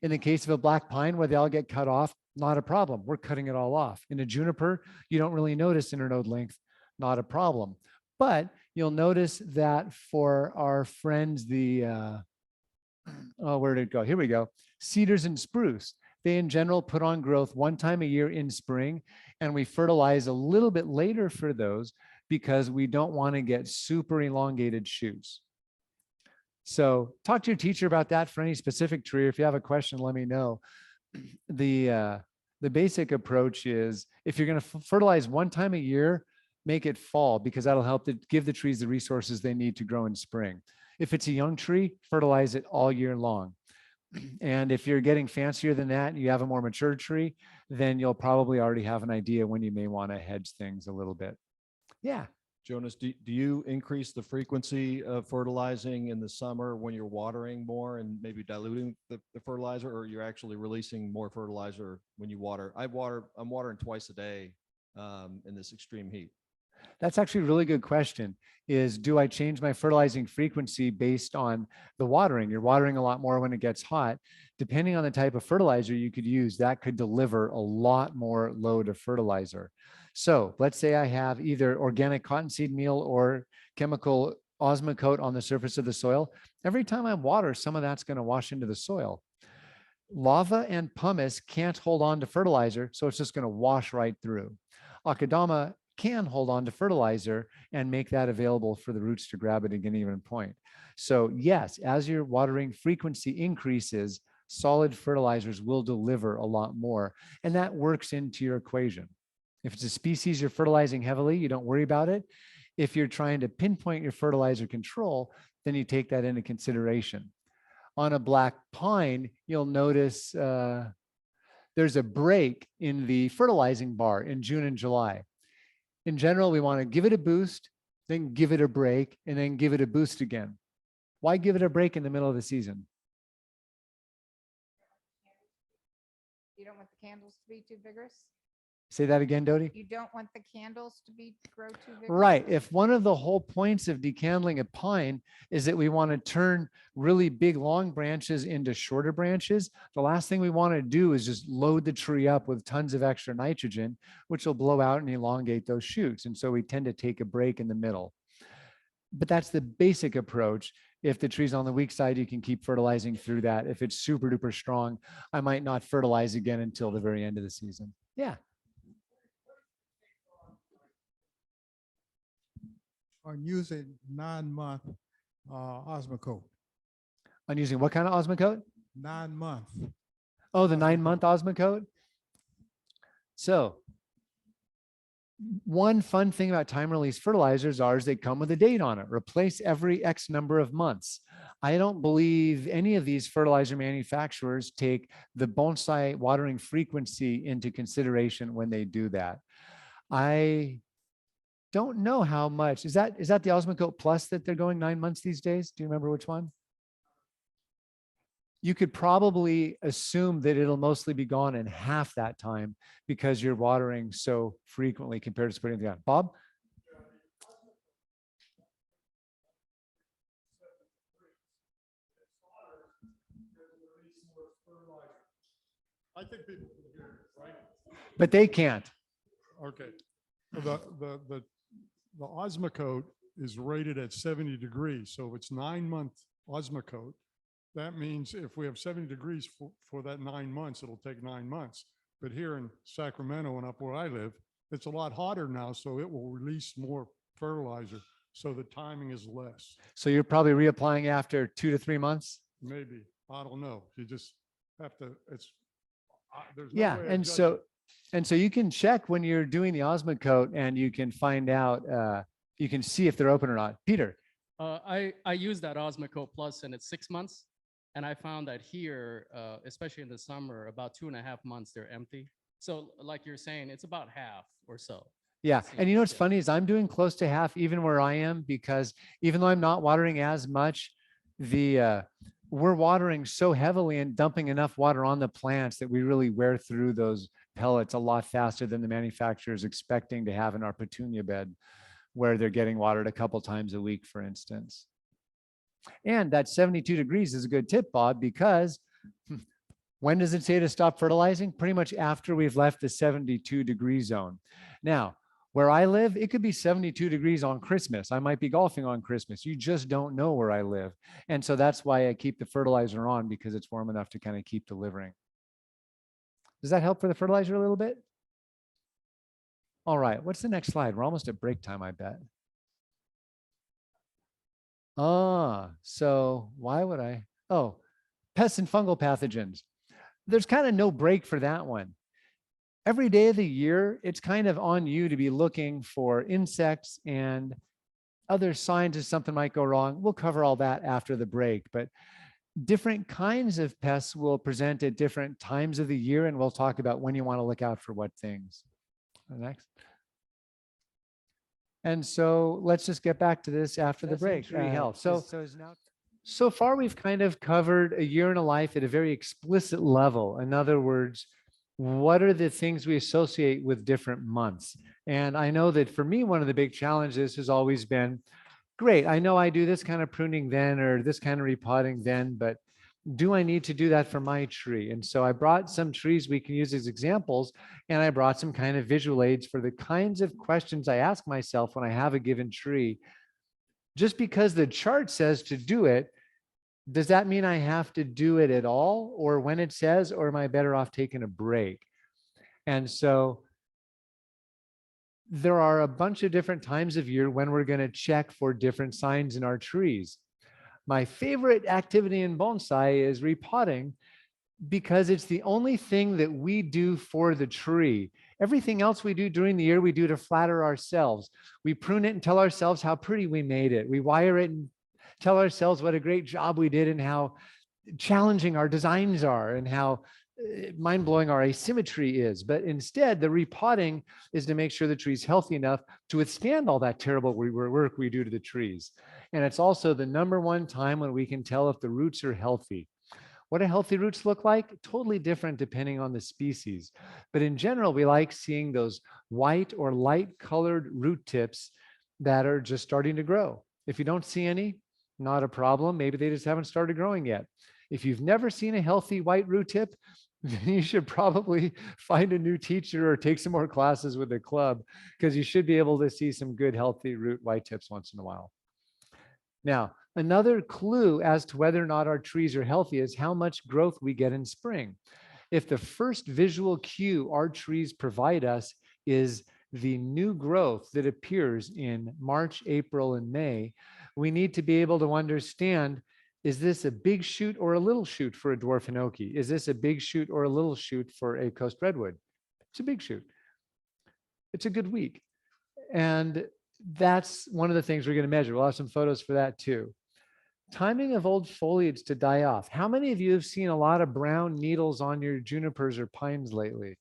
In the case of a black pine where they all get cut off, not a problem. We're cutting it all off. In a juniper, you don't really notice internode length, not a problem. But you'll notice that for our friends, where did it go? Here we go. Cedars and spruce. They in general put on growth one time a year in spring, and we fertilize a little bit later for those because we don't want to get super elongated shoots. So talk to your teacher about that for any specific tree. If you have a question, let me know. The basic approach is if you're going to fertilize one time a year, make it fall because that'll help to give the trees the resources they need to grow in spring. If it's a young tree, fertilize it all year long. And if you're getting fancier than that and you have a more mature tree, then you'll probably already have an idea when you may want to hedge things a little bit. Yeah. Jonas, do you increase the frequency of fertilizing in the summer when you're watering more and maybe diluting the fertilizer, or you're actually releasing more fertilizer when you water? I'm watering twice a day in this extreme heat. That's actually a really good question, is do I change my fertilizing frequency based on the watering? You're watering a lot more when it gets hot. Depending on the type of fertilizer you could use, that could deliver a lot more load of fertilizer. So let's say I have either organic cottonseed meal or chemical osmocote on the surface of the soil. Every time I water, some of that's going to wash into the soil. Lava and pumice can't hold on to fertilizer, so it's just going to wash right through. Akadama can hold on to fertilizer and make that available for the roots to grab at a given point. So yes, as your watering frequency increases, solid fertilizers will deliver a lot more. And that works into your equation. If it's a species you're fertilizing heavily, you don't worry about it. If you're trying to pinpoint your fertilizer control, then you take that into consideration. On a black pine, you'll notice there's a break in the fertilizing bar in June and July. In general, we want to give it a boost, then give it a break, and then give it a boost again. Why give it a break in the middle of the season? You don't want the candles to be too vigorous? Say that again, Dodie. You don't want the candles to grow too vigorous? Right. If one of the whole points of decandling a pine is that we want to turn really big, long branches into shorter branches, the last thing we want to do is just load the tree up with tons of extra nitrogen, which will blow out and elongate those shoots. And so we tend to take a break in the middle. But that's the basic approach. If the tree's on the weak side, you can keep fertilizing through that. If it's super duper strong, I might not fertilize again until the very end of the season. Yeah. On using 9-month osmocote. On using what kind of osmocote? 9-month. Oh, the 9-month Osmocote? So one fun thing about time release fertilizers are is they come with a date on it. Replace every X number of months. I don't believe any of these fertilizer manufacturers take the bonsai watering frequency into consideration when they do that. I don't know how much. Is that the Osmocote Plus that they're going 9 months these days? Do you remember which one? You could probably assume that it'll mostly be gone in half that time because you're watering so frequently compared to spreading the ground. Bob? I think people can hear it, right? But they can't. Okay. The Osmocote is rated at 70 degrees. So if it's 9-month Osmocote, that means if we have 70 degrees for that 9 months, it'll take 9 months. But here in Sacramento and up where I live, it's a lot hotter now, so it will release more fertilizer. So the timing is less. So you're probably reapplying after 2 to 3 months? Maybe, I don't know. You just have to, there's no Yeah, way of and judging. so you can check when you're doing the Osmocote and you can find out, you can see if they're open or not. Peter? I use that Osmocote Plus and it's 6 months. And I found that here, especially in the summer, about 2.5 months, they're empty. So like you're saying, it's about half or so. Yeah, and you know what's Yeah. funny is I'm doing close to half even where I am, because even though I'm not watering as much, we're watering so heavily and dumping enough water on the plants that we really wear through those pellets a lot faster than the manufacturer is expecting to have in our petunia bed, where they're getting watered a couple times a week, for instance. And that 72 degrees is a good tip, Bob, because when does it say to stop fertilizing? Pretty much after we've left the 72-degree zone. Now, where I live, it could be 72 degrees on Christmas. I might be golfing on Christmas. You just don't know where I live. And so that's why I keep the fertilizer on, because it's warm enough to kind of keep delivering. Does that help for the fertilizer a little bit? All right, what's the next slide? We're almost at break time, I bet. So why would I? Oh, pests and fungal pathogens. There's kind of no break for that one. Every day of the year, it's kind of on you to be looking for insects and other signs that something might go wrong. We'll cover all that after the break, but different kinds of pests will present at different times of the year, and we'll talk about when you want to look out for what things. Next. And so let's just get back to this after the break. Tree health. So far, we've kind of covered a year in a life at a very explicit level. In other words, what are the things we associate with different months? And I know that for me, one of the big challenges has always been, great, I know I do this kind of pruning then or this kind of repotting then, but do I need to do that for my tree? And so I brought some trees we can use as examples, and I brought some kind of visual aids for the kinds of questions I ask myself when I have a given tree. Just because the chart says to do it, does that mean I have to do it at all, or when it says, or am I better off taking a break? And so there are a bunch of different times of year when we're going to check for different signs in our trees. My favorite activity in bonsai is repotting, because it's the only thing that we do for the tree. Everything else we do during the year, we do to flatter ourselves. We prune it and tell ourselves how pretty we made it. We wire it and tell ourselves what a great job we did and how challenging our designs are and how mind-blowing our asymmetry is. But instead, the repotting is to make sure the tree's healthy enough to withstand all that terrible work we do to the trees. And it's also the #1 time when we can tell if the roots are healthy. What do healthy roots look like? Totally different depending on the species. But in general, we like seeing those white or light colored root tips that are just starting to grow. If you don't see any, not a problem. Maybe they just haven't started growing yet. If you've never seen a healthy white root tip, you should probably find a new teacher or take some more classes with the club, because you should be able to see some good healthy root white tips once in a while. Now, another clue as to whether or not our trees are healthy is how much growth we get in spring. If the first visual cue our trees provide us is the new growth that appears in March, April, and May, we need to be able to understand, Is this a big shoot or a little shoot for a dwarf hinoki? Is this a big shoot or a little shoot for a coast redwood? It's a big shoot. It's a good week. And that's one of the things we're going to measure. We'll have some photos for that too. Timing of old foliage to die off. How many of you have seen a lot of brown needles on your junipers or pines lately?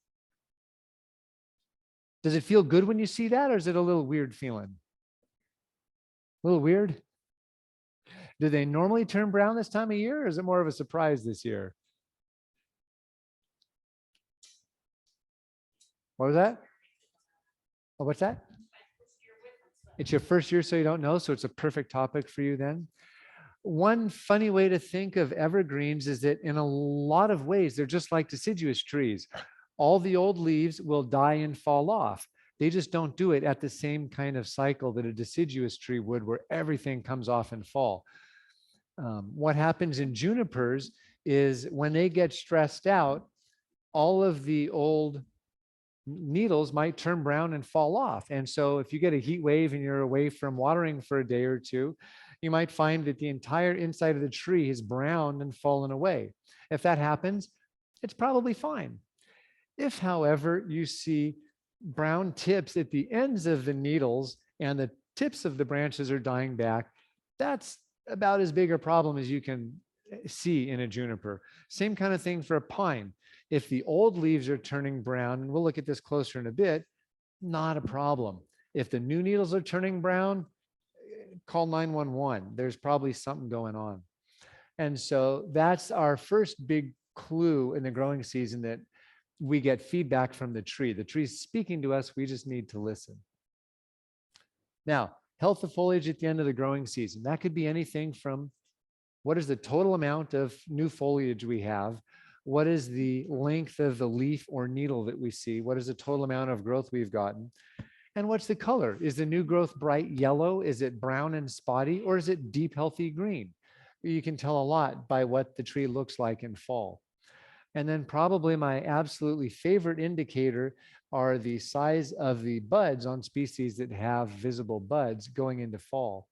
Does it feel good when you see that, or is it a little weird feeling? A little weird? Do they normally turn brown this time of year, or is it more of a surprise this year? What was that? Oh, what's that? It's your first year, so you don't know, so it's a perfect topic for you then. One funny way to think of evergreens is that in a lot of ways, they're just like deciduous trees. All the old leaves will die and fall off. They just don't do it at the same kind of cycle that a deciduous tree would, where everything comes off and fall. What happens in junipers is when they get stressed out, all of the old needles might turn brown and fall off. And so if you get a heat wave and you're away from watering for a day or two, you might find that the entire inside of the tree is brown and fallen away. If that happens, it's probably fine. If, however, you see brown tips at the ends of the needles and the tips of the branches are dying back, that's about as big a problem as you can see in a juniper. Same kind of thing for a pine. If the old leaves are turning brown, and we'll look at this closer in a bit, not a problem. If the new needles are turning brown, call 911. There's probably something going on. And so that's our first big clue in the growing season, that we get feedback from the tree. The tree's speaking to us, we just need to listen. Now, health of foliage at the end of the growing season. That could be anything from what is the total amount of new foliage we have? What is the length of the leaf or needle that we see? What is the total amount of growth we've gotten? And what's the color? Is the new growth bright yellow? Is it brown and spotty? Or is it deep, healthy green? You can tell a lot by what the tree looks like in fall. And then probably my absolutely favorite indicator are the size of the buds on species that have visible buds going into fall.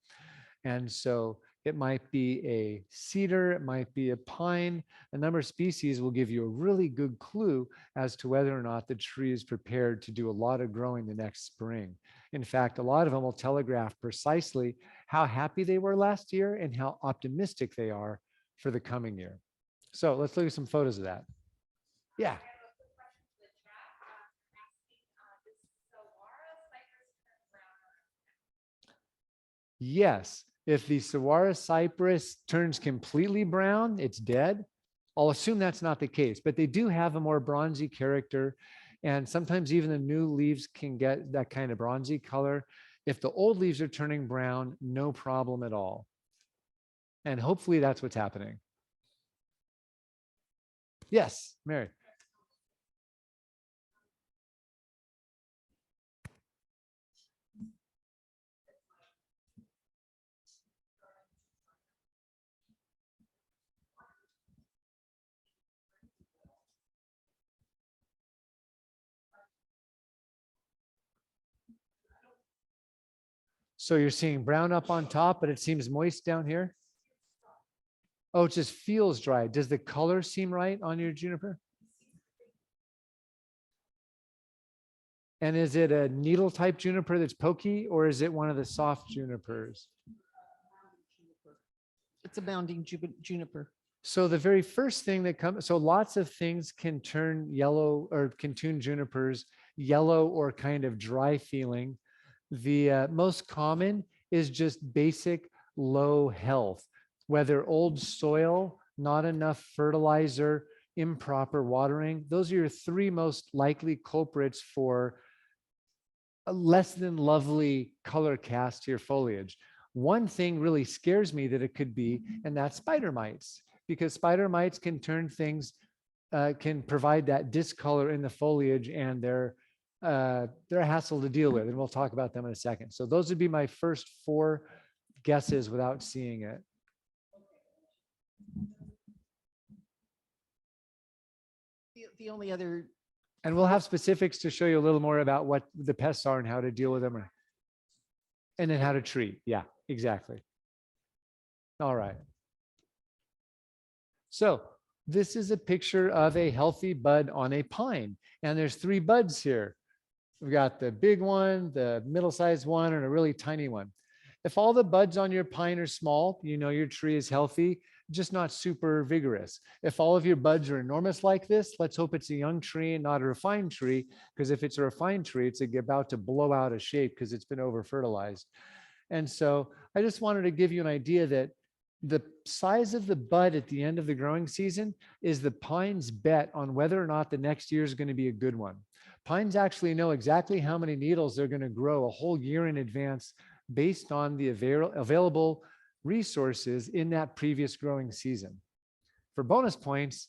And so it might be a cedar, it might be a pine. A number of species will give you a really good clue as to whether or not the tree is prepared to do a lot of growing the next spring. In fact, a lot of them will telegraph precisely how happy they were last year and how optimistic they are for the coming year. So let's look at some photos of that. Yeah. Yes. If the saguaro cypress turns completely brown, it's dead. I'll assume that's not the case, but they do have a more bronzy character. And sometimes even the new leaves can get that kind of bronzy color. If the old leaves are turning brown, no problem at all. And hopefully that's what's happening. Yes, Mary. So you're seeing brown up on top, but it seems moist down here? Oh, it just feels dry. Does the color seem right on your juniper? And is it a needle type juniper that's pokey, or is it one of the soft junipers? It's a bounding juniper. So the very first thing that comes, so lots of things can turn yellow or can turn junipers yellow or kind of dry feeling. The most common is just basic low health, whether old soil, not enough fertilizer, improper watering. Those are your three most likely culprits for a less than lovely color cast to your foliage. One thing really scares me that it could be, and that's spider mites, because spider mites can turn things, can provide that discolor in the foliage, and they're a hassle to deal with, and we'll talk about them in a second. So those would be my first four guesses without seeing it. The only other, And we'll have specifics to show you a little more about what the pests are and how to deal with them, and then how to treat. Yeah, exactly. All right. So this is a picture of a healthy bud on a pine. And there's 3 buds here. We've got the big one, the middle-sized one, and a really tiny one. If all the buds on your pine are small, you know your tree is healthy, just not super vigorous. If all of your buds are enormous like this, let's hope it's a young tree and not a refined tree, because if it's a refined tree, it's about to blow out of shape because it's been over-fertilized. And so I just wanted to give you an idea that the size of the bud at the end of the growing season is the pine's bet on whether or not the next year is going to be a good one. Pines actually know exactly how many needles they're going to grow a whole year in advance based on the available resources in that previous growing season. For bonus points,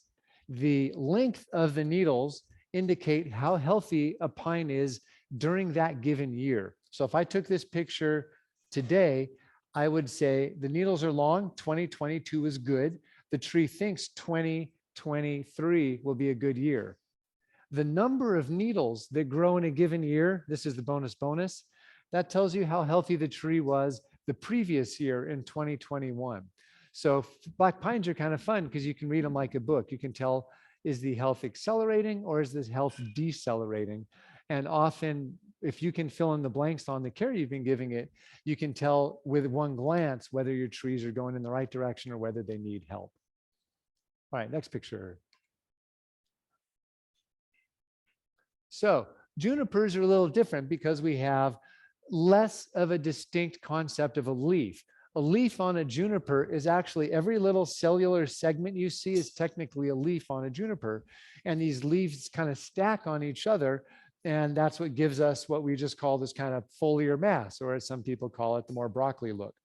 the length of the needles indicate how healthy a pine is during that given year. So if I took this picture today, I would say the needles are long, 2022 is good. The tree thinks 2023 will be a good year. The number of needles that grow in a given year, this is the bonus, that tells you how healthy the tree was the previous year in 2021. So black pines are kind of fun because you can read them like a book. You can tell, is the health accelerating or is this health decelerating? And often, if you can fill in the blanks on the care you've been giving it, you can tell with one glance whether your trees are going in the right direction or whether they need help. All right, next picture. So junipers are a little different because we have less of a distinct concept of a leaf. A leaf on a juniper is actually every little cellular segment you see is technically a leaf on a juniper. And these leaves kind of stack on each other. And that's what gives us what we just call this kind of foliar mass, or as some people call it, the more broccoli look.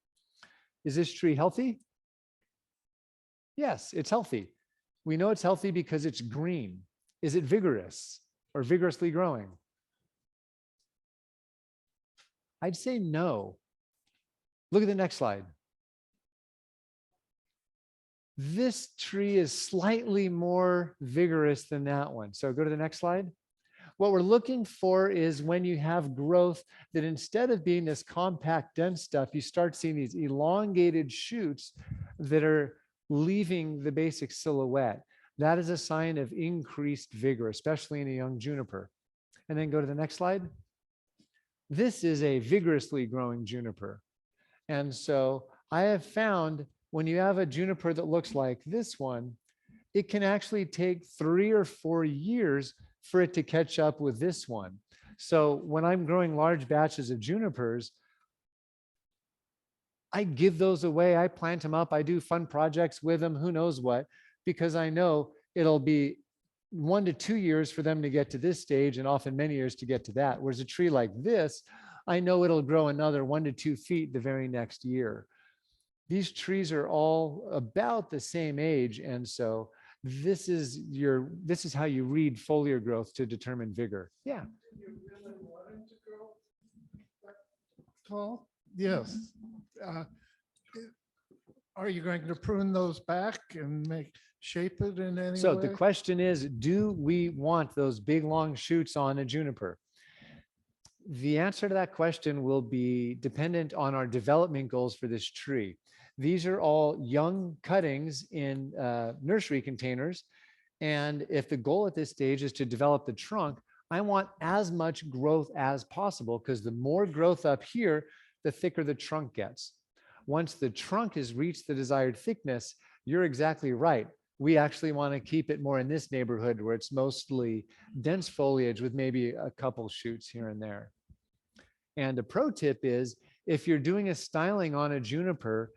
Is this tree healthy? Yes, it's healthy. We know it's healthy because it's green. Is it vigorous or vigorously growing? I'd say no. Look at the next slide. This tree is slightly more vigorous than that one. So go to the next slide. What we're looking for is when you have growth that instead of being this compact, dense stuff, you start seeing these elongated shoots that are leaving the basic silhouette. That is a sign of increased vigor, especially in a young juniper. And then go to the next slide. This is a vigorously growing juniper. And so I have found when you have a juniper that looks like this one, it can actually take 3 or 4 years for it to catch up with this one. So when I'm growing large batches of junipers, I give those away. I plant them up. I do fun projects with them, who knows what, because I know it'll be 1 to 2 years for them to get to this stage and often many years to get to that. Whereas a tree like this, I know it'll grow another 1 to 2 feet the very next year. These trees are all about the same age. And so this is how you read foliar growth to determine vigor. Yeah. Do you really want them to grow that tall? Yes. Are you going to prune those back and shape it in any way? So the question is, do we want those big long shoots on a juniper? The answer to that question will be dependent on our development goals for this tree. These are all young cuttings in nursery containers. And if the goal at this stage is to develop the trunk, I want as much growth as possible because the more growth up here, the thicker the trunk gets. Once the trunk has reached the desired thickness, you're exactly right. We actually want to keep it more in this neighborhood where it's mostly dense foliage with maybe a couple shoots here and there. And a pro tip is if you're doing a styling on a juniper,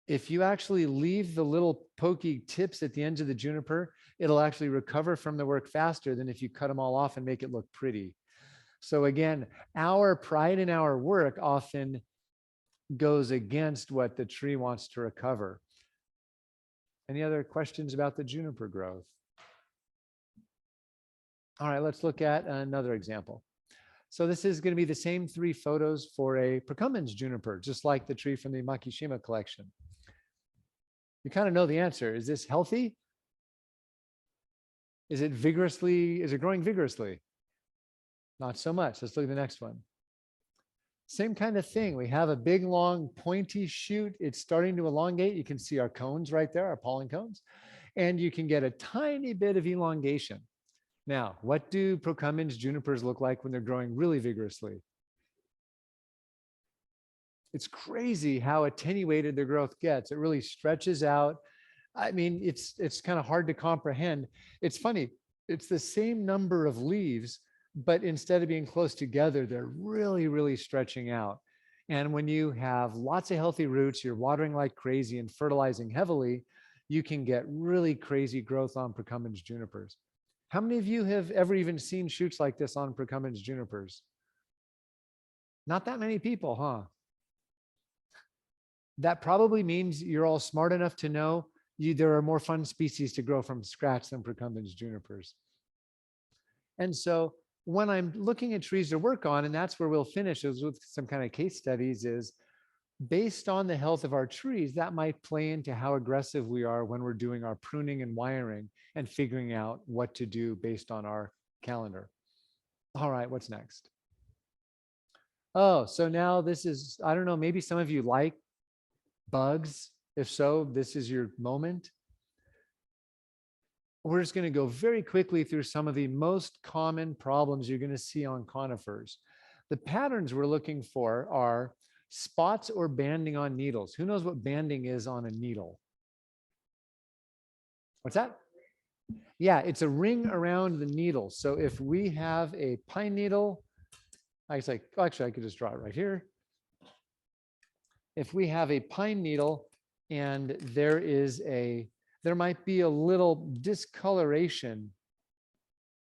if you actually leave the little pokey tips at the ends of the juniper, it'll actually recover from the work faster than if you cut them all off and make it look pretty. So again, our pride in our work often goes against what the tree wants to recover. Any other questions about the juniper growth? All right, let's look at another example. So this is going to be the same 3 photos for a Procumbens juniper, just like the tree from the Makishima collection. You kind of know the answer. Is this healthy? Is it growing vigorously? Not so much. Let's look at the next one. Same kind of thing. We have a big, long, pointy shoot. It's starting to elongate. You can see our cones right there, our pollen cones. and you can get a tiny bit of elongation. Now, what do procumbens junipers look like when they're growing really vigorously? It's crazy how attenuated their growth gets. It really stretches out. I mean, it's kind of hard to comprehend. It's funny. It's the same number of leaves, but instead of being close together, they're really, really stretching out. And when you have lots of healthy roots, you're watering like crazy and fertilizing heavily, you can get really crazy growth on procumbens junipers. How many of you have ever even seen shoots like this on procumbens junipers? Not that many people, huh? That probably means you're all smart enough to know there are more fun species to grow from scratch than procumbens junipers. And so when I'm looking at trees to work on, and that's where we'll finish is with some kind of case studies, is based on the health of our trees, that might play into how aggressive we are when we're doing our pruning and wiring and figuring out what to do based on our calendar. All right, what's next? Oh, so now this is, I don't know, maybe some of you like bugs. If so, this is your moment. We're just going to go very quickly through some of the most common problems you're going to see on conifers. The patterns we're looking for are spots or banding on needles. Who knows what banding is on a needle? What's that? Yeah, it's a ring around the needle. So if we have a pine needle, actually I could just draw it right here. If we have a pine needle and there might be a little discoloration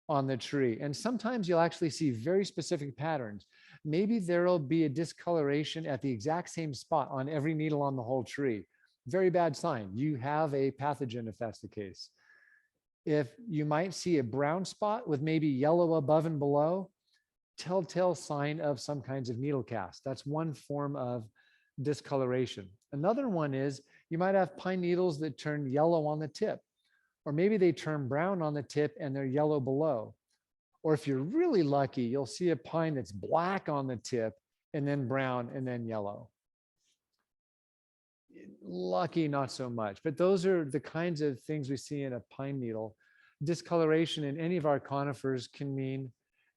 on the tree. And sometimes you'll actually see very specific patterns. Maybe there'll be a discoloration at the exact same spot on every needle on the whole tree. Very bad sign. You have a pathogen if that's the case. If you might see a brown spot with maybe yellow above and below, telltale sign of some kinds of needle cast. That's one form of discoloration. Another one is you might have pine needles that turn yellow on the tip, or maybe they turn brown on the tip and they're yellow below. Or if you're really lucky, you'll see a pine that's black on the tip and then brown and then yellow. Lucky, not so much, but those are the kinds of things we see in a pine needle. Discoloration in any of our conifers can mean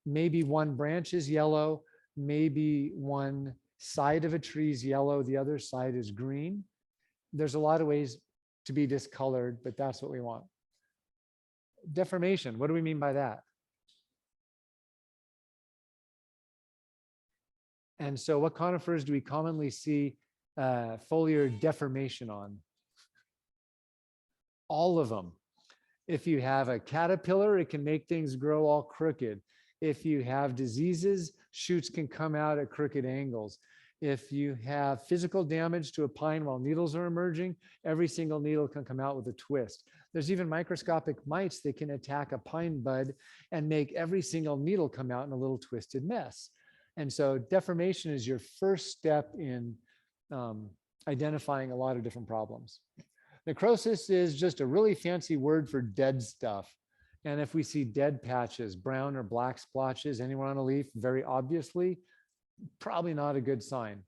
maybe one branch is yellow, maybe one side of a tree is yellow, the other side is green. There's a lot of ways to be discolored, but that's what we want. Deformation, what do we mean by that? And so what conifers do we commonly see foliar deformation on? All of them. If you have a caterpillar, it can make things grow all crooked. If you have diseases, shoots can come out at crooked angles. If you have physical damage to a pine while needles are emerging, every single needle can come out with a twist. There's even microscopic mites that can attack a pine bud and make every single needle come out in a little twisted mess. And so deformation is your first step in identifying a lot of different problems. Necrosis is just a really fancy word for dead stuff. And if we see dead patches, brown or black splotches anywhere on a leaf, very obviously, probably not a good sign.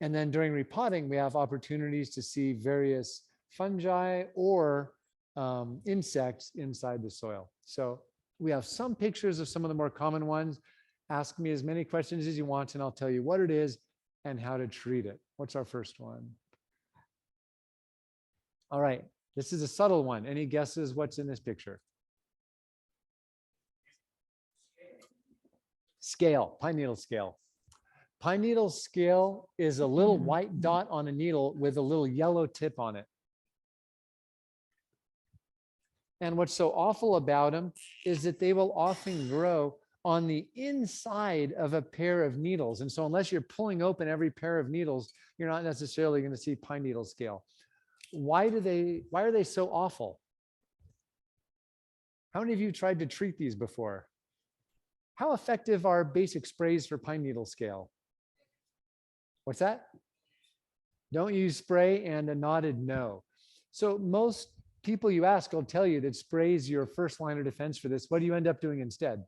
And then during repotting, we have opportunities to see various fungi or insects inside the soil. So we have some pictures of some of the more common ones. Ask me as many questions as you want, and I'll tell you what it is and how to treat it. What's our first one? All right, this is a subtle one. Any guesses what's in this picture? Scale, pine needle scale. Pine needle scale is a little white dot on a needle with a little yellow tip on it. And what's so awful about them is that they will often grow on the inside of a pair of needles. And so unless you're pulling open every pair of needles, you're not necessarily going to see pine needle scale. Why are they so awful? How many of you tried to treat these before? How effective are basic sprays for pine needle scale? What's that? Don't use spray and a nodded no. So most people you ask will tell you that spray is your first line of defense for this. What do you end up doing instead?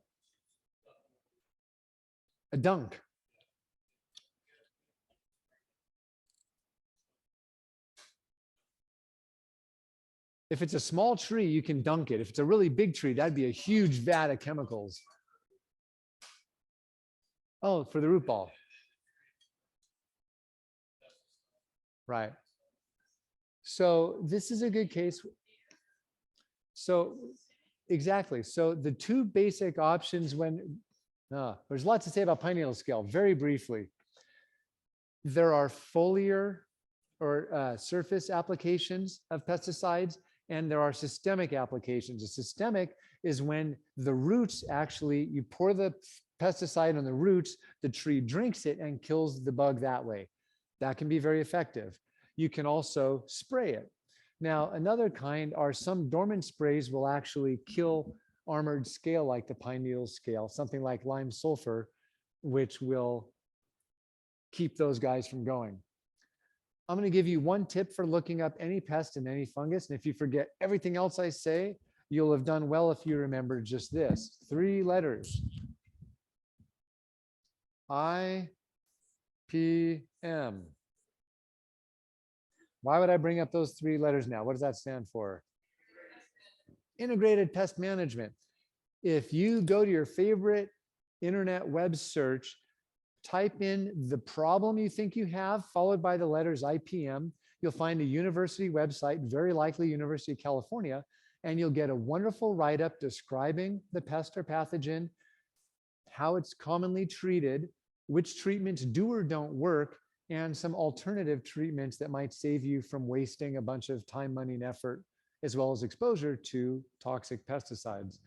A dunk. If it's a small tree, you can dunk it. If it's a really big tree, that'd be a huge vat of chemicals. Oh, for the root ball. Right. So this is a good case. So exactly. So the two basic options when, there's lots to say about pine needle scale, very briefly. There are foliar or surface applications of pesticides, and there are systemic applications. A systemic is when the roots actually, you pour the pesticide on the roots, the tree drinks it and kills the bug that way. That can be very effective. You can also spray it. Now, another kind are some dormant sprays will actually kill armored scale like the pine needle scale, something like lime sulfur, which will keep those guys from going. I'm going to give you one tip for looking up any pest and any fungus. And if you forget everything else I say, you'll have done well if you remember just this. 3 letters. IPM. Why would I bring up those 3 letters now? What does that stand for? Integrated pest management. If you go to your favorite internet web search, type in the problem you think you have, followed by the letters IPM, you'll find a university website, very likely University of California, and you'll get a wonderful write-up describing the pest or pathogen, how it's commonly treated, which treatments do or don't work, and some alternative treatments that might save you from wasting a bunch of time, money, and effort, as well as exposure to toxic pesticides.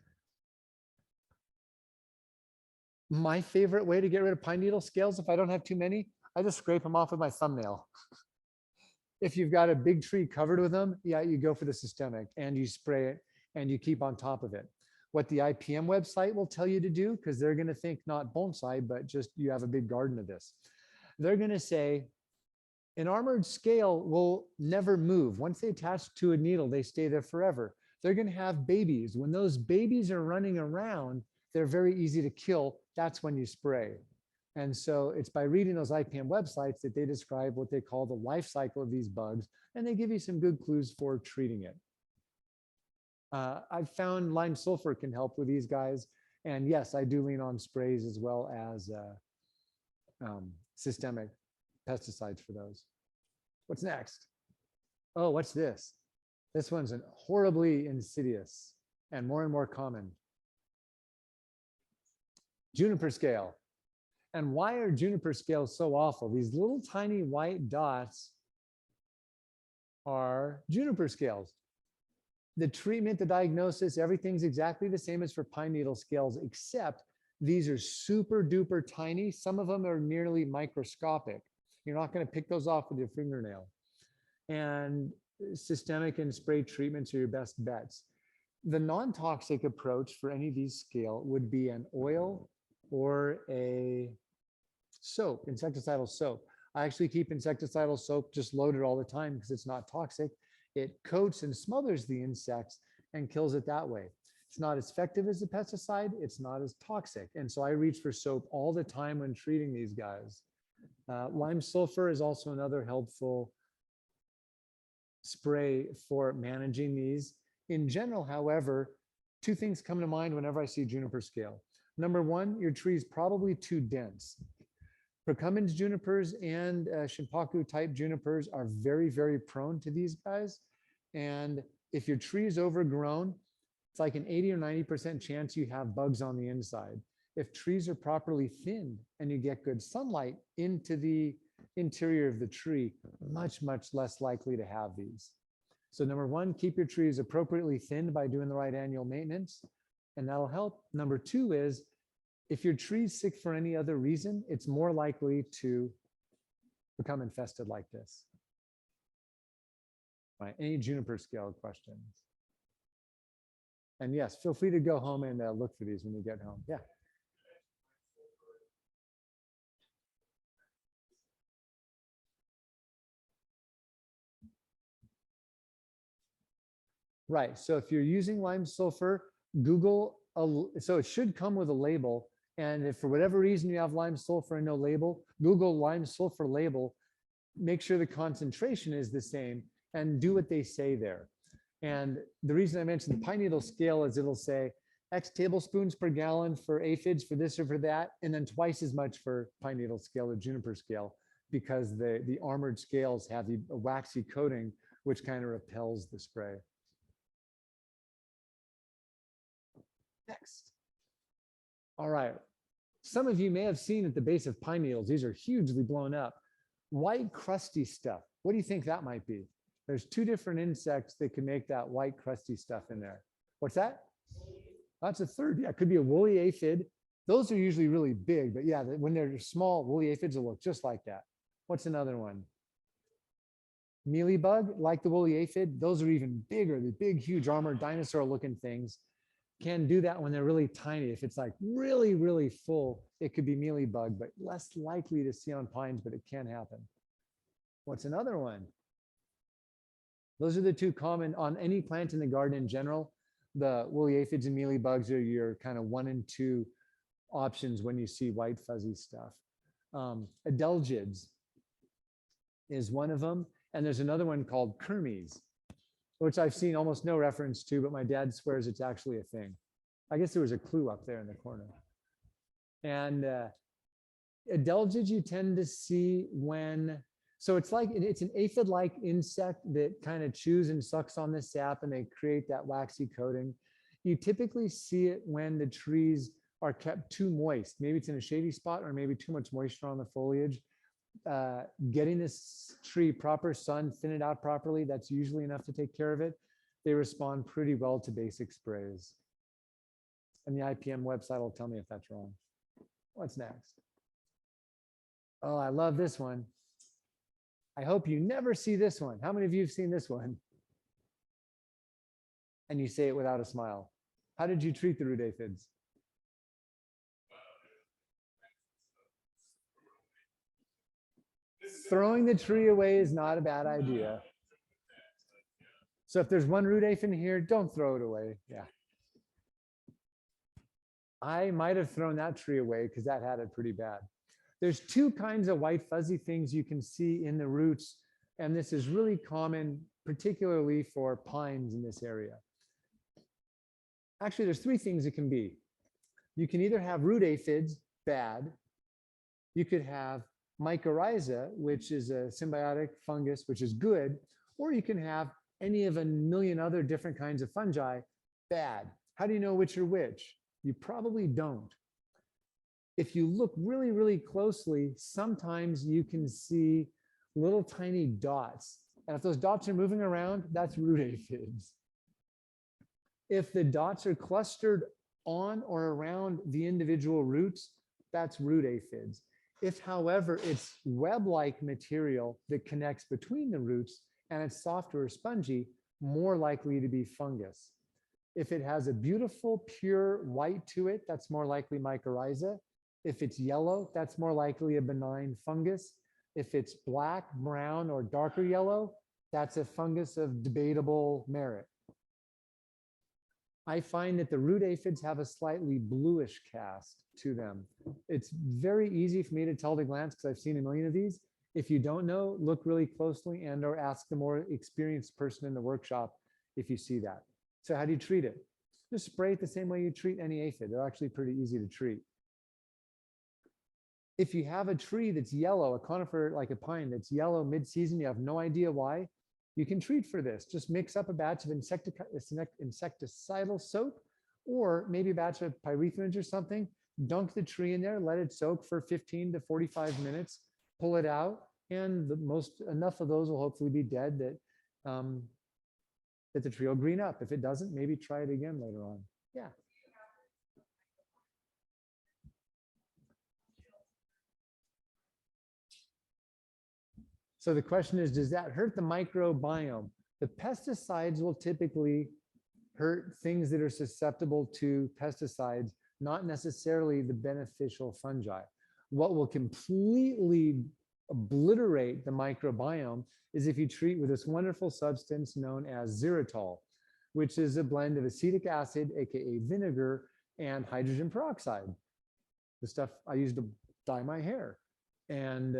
My favorite way to get rid of pine needle scales, if I don't have too many, I just scrape them off with my thumbnail. If you've got a big tree covered with them, yeah, you go for the systemic and you spray it and you keep on top of it. What the IPM website will tell you to do, because they're going to think not bonsai, but just you have a big garden of this. They're going to say an armored scale will never move. Once they attach to a needle, they stay there forever. They're going to have babies. When those babies are running around, they're very easy to kill. That's when you spray. And so it's by reading those IPM websites that they describe what they call the life cycle of these bugs, and they give you some good clues for treating it. I've found lime sulfur can help with these guys. And yes, I do lean on sprays as well as systemic pesticides for those. What's next? Oh, what's this? This one's horribly insidious and more common. Juniper scale. And why are juniper scales so awful? These little tiny white dots are juniper scales. The treatment, the diagnosis, everything's exactly the same as for pine needle scales, except these are super duper tiny. Some of them are nearly microscopic. You're not going to pick those off with your fingernail. And systemic and spray treatments are your best bets. The non-toxic approach for any of these scale would be an oil or a soap, insecticidal soap. I actually keep insecticidal soap just loaded all the time because it's not toxic. It coats and smothers the insects and kills it that way. It's not as effective as the pesticide. It's not as toxic. And so I reach for soap all the time when treating these guys. Lime sulfur is also another helpful spray for managing these. In general, however, 2 things come to mind whenever I see juniper scale. Number 1, your tree is probably too dense. Procumbens junipers and Shimpaku type junipers are very prone to these guys. And if your tree is overgrown, it's like an 80 or 90% chance you have bugs on the inside. If trees are properly thinned and you get good sunlight into the interior of the tree, much less likely to have these. So number 1, keep your trees appropriately thinned by doing the right annual maintenance, and that'll help. Number 2 is, if your tree's sick for any other reason, it's more likely to become infested like this. Right, any juniper scale questions? And yes, feel free to go home and look for these when you get home. Yeah. Right, so if you're using lime sulfur, Google, so it should come with a label. And if for whatever reason you have lime sulfur and no label, Google lime sulfur label, make sure the concentration is the same and do what they say there. And the reason I mentioned the pine needle scale is it'll say X tablespoons per gallon for aphids for this or for that, and then twice as much for pine needle scale or juniper scale, because the armored scales have the waxy coating, which kind of repels the spray. Next. All right. Some of you may have seen at the base of pine needles, these are hugely blown up. White crusty stuff. What do you think that might be? There's two different insects that can make that white crusty stuff in there. What's that? That's a third. Yeah, it could be a woolly aphid. Those are usually really big, but yeah, when they're small, woolly aphids will look just like that. What's another one? Mealybug, like the woolly aphid. Those are even bigger. The big, huge armored dinosaur looking things can do that when they're really tiny. If it's like really, really full, it could be mealybug, but less likely to see on pines, but it can happen. What's another one? Those are the two common on any plant in the garden in general. The woolly aphids and mealybugs are your kind of 1 and 2 options when you see white fuzzy stuff. Adelgids is one of them. And there's another one called Kermes, which I've seen almost no reference to, but my dad swears it's actually a thing. I guess there was a clue up there in the corner. And adelgids you tend to see when, so it's like, it's an aphid-like insect that kind of chews and sucks on the sap and they create that waxy coating. You typically see it when the trees are kept too moist. Maybe it's in a shady spot or maybe too much moisture on the foliage. Getting this tree proper sun, thin it out properly, that's usually enough to take care of it. They respond pretty well to basic sprays. And the IPM website will tell me if that's wrong. What's next? Oh, I love this one. I hope you never see this one. How many of you have seen this one? And you say it without a smile. How did you treat the root aphids? Throwing the tree away is not a bad idea. So if there's one root aphid here, don't throw it away. Yeah. I might have thrown that tree away because that had it pretty bad. There's two kinds of white fuzzy things you can see in the roots, and this is really common, particularly for pines in this area. Actually, there's three things it can be. You can either have root aphids, bad. You could have mycorrhiza, which is a symbiotic fungus, which is good, or you can have any of a million other different kinds of fungi, bad. How do you know which are which? You probably don't. If you look really, really closely, sometimes you can see little tiny dots. And if those dots are moving around, that's root aphids. If the dots are clustered on or around the individual roots, that's root aphids. If, however, it's web-like material that connects between the roots and it's softer or spongy, more likely to be fungus. If it has a beautiful, pure white to it, that's more likely mycorrhiza. If it's yellow, that's more likely a benign fungus. If it's black, brown, or darker yellow, that's a fungus of debatable merit. I find that the root aphids have a slightly bluish cast to them. It's very easy for me to tell at a glance because I've seen a million of these. If you don't know, look really closely and or ask the more experienced person in the workshop if you see that. So how do you treat it? Just spray it the same way you treat any aphid. They're actually pretty easy to treat. If you have a tree that's yellow, a conifer like a pine that's yellow mid-season, you have no idea why, you can treat for this. Just mix up a batch of insecticidal soap or maybe a batch of pyrethrins or something, dunk the tree in there, let it soak for 15 to 45 minutes, pull it out, and enough of those will hopefully be dead that, that the tree will green up. If it doesn't, maybe try it again later on. Yeah. So the question is, does that hurt the microbiome? The pesticides will typically hurt things that are susceptible to pesticides, not necessarily the beneficial fungi. What will completely obliterate the microbiome is if you treat with this wonderful substance known as xylitol, which is a blend of acetic acid, aka vinegar, and hydrogen peroxide, the stuff I use to dye my hair. And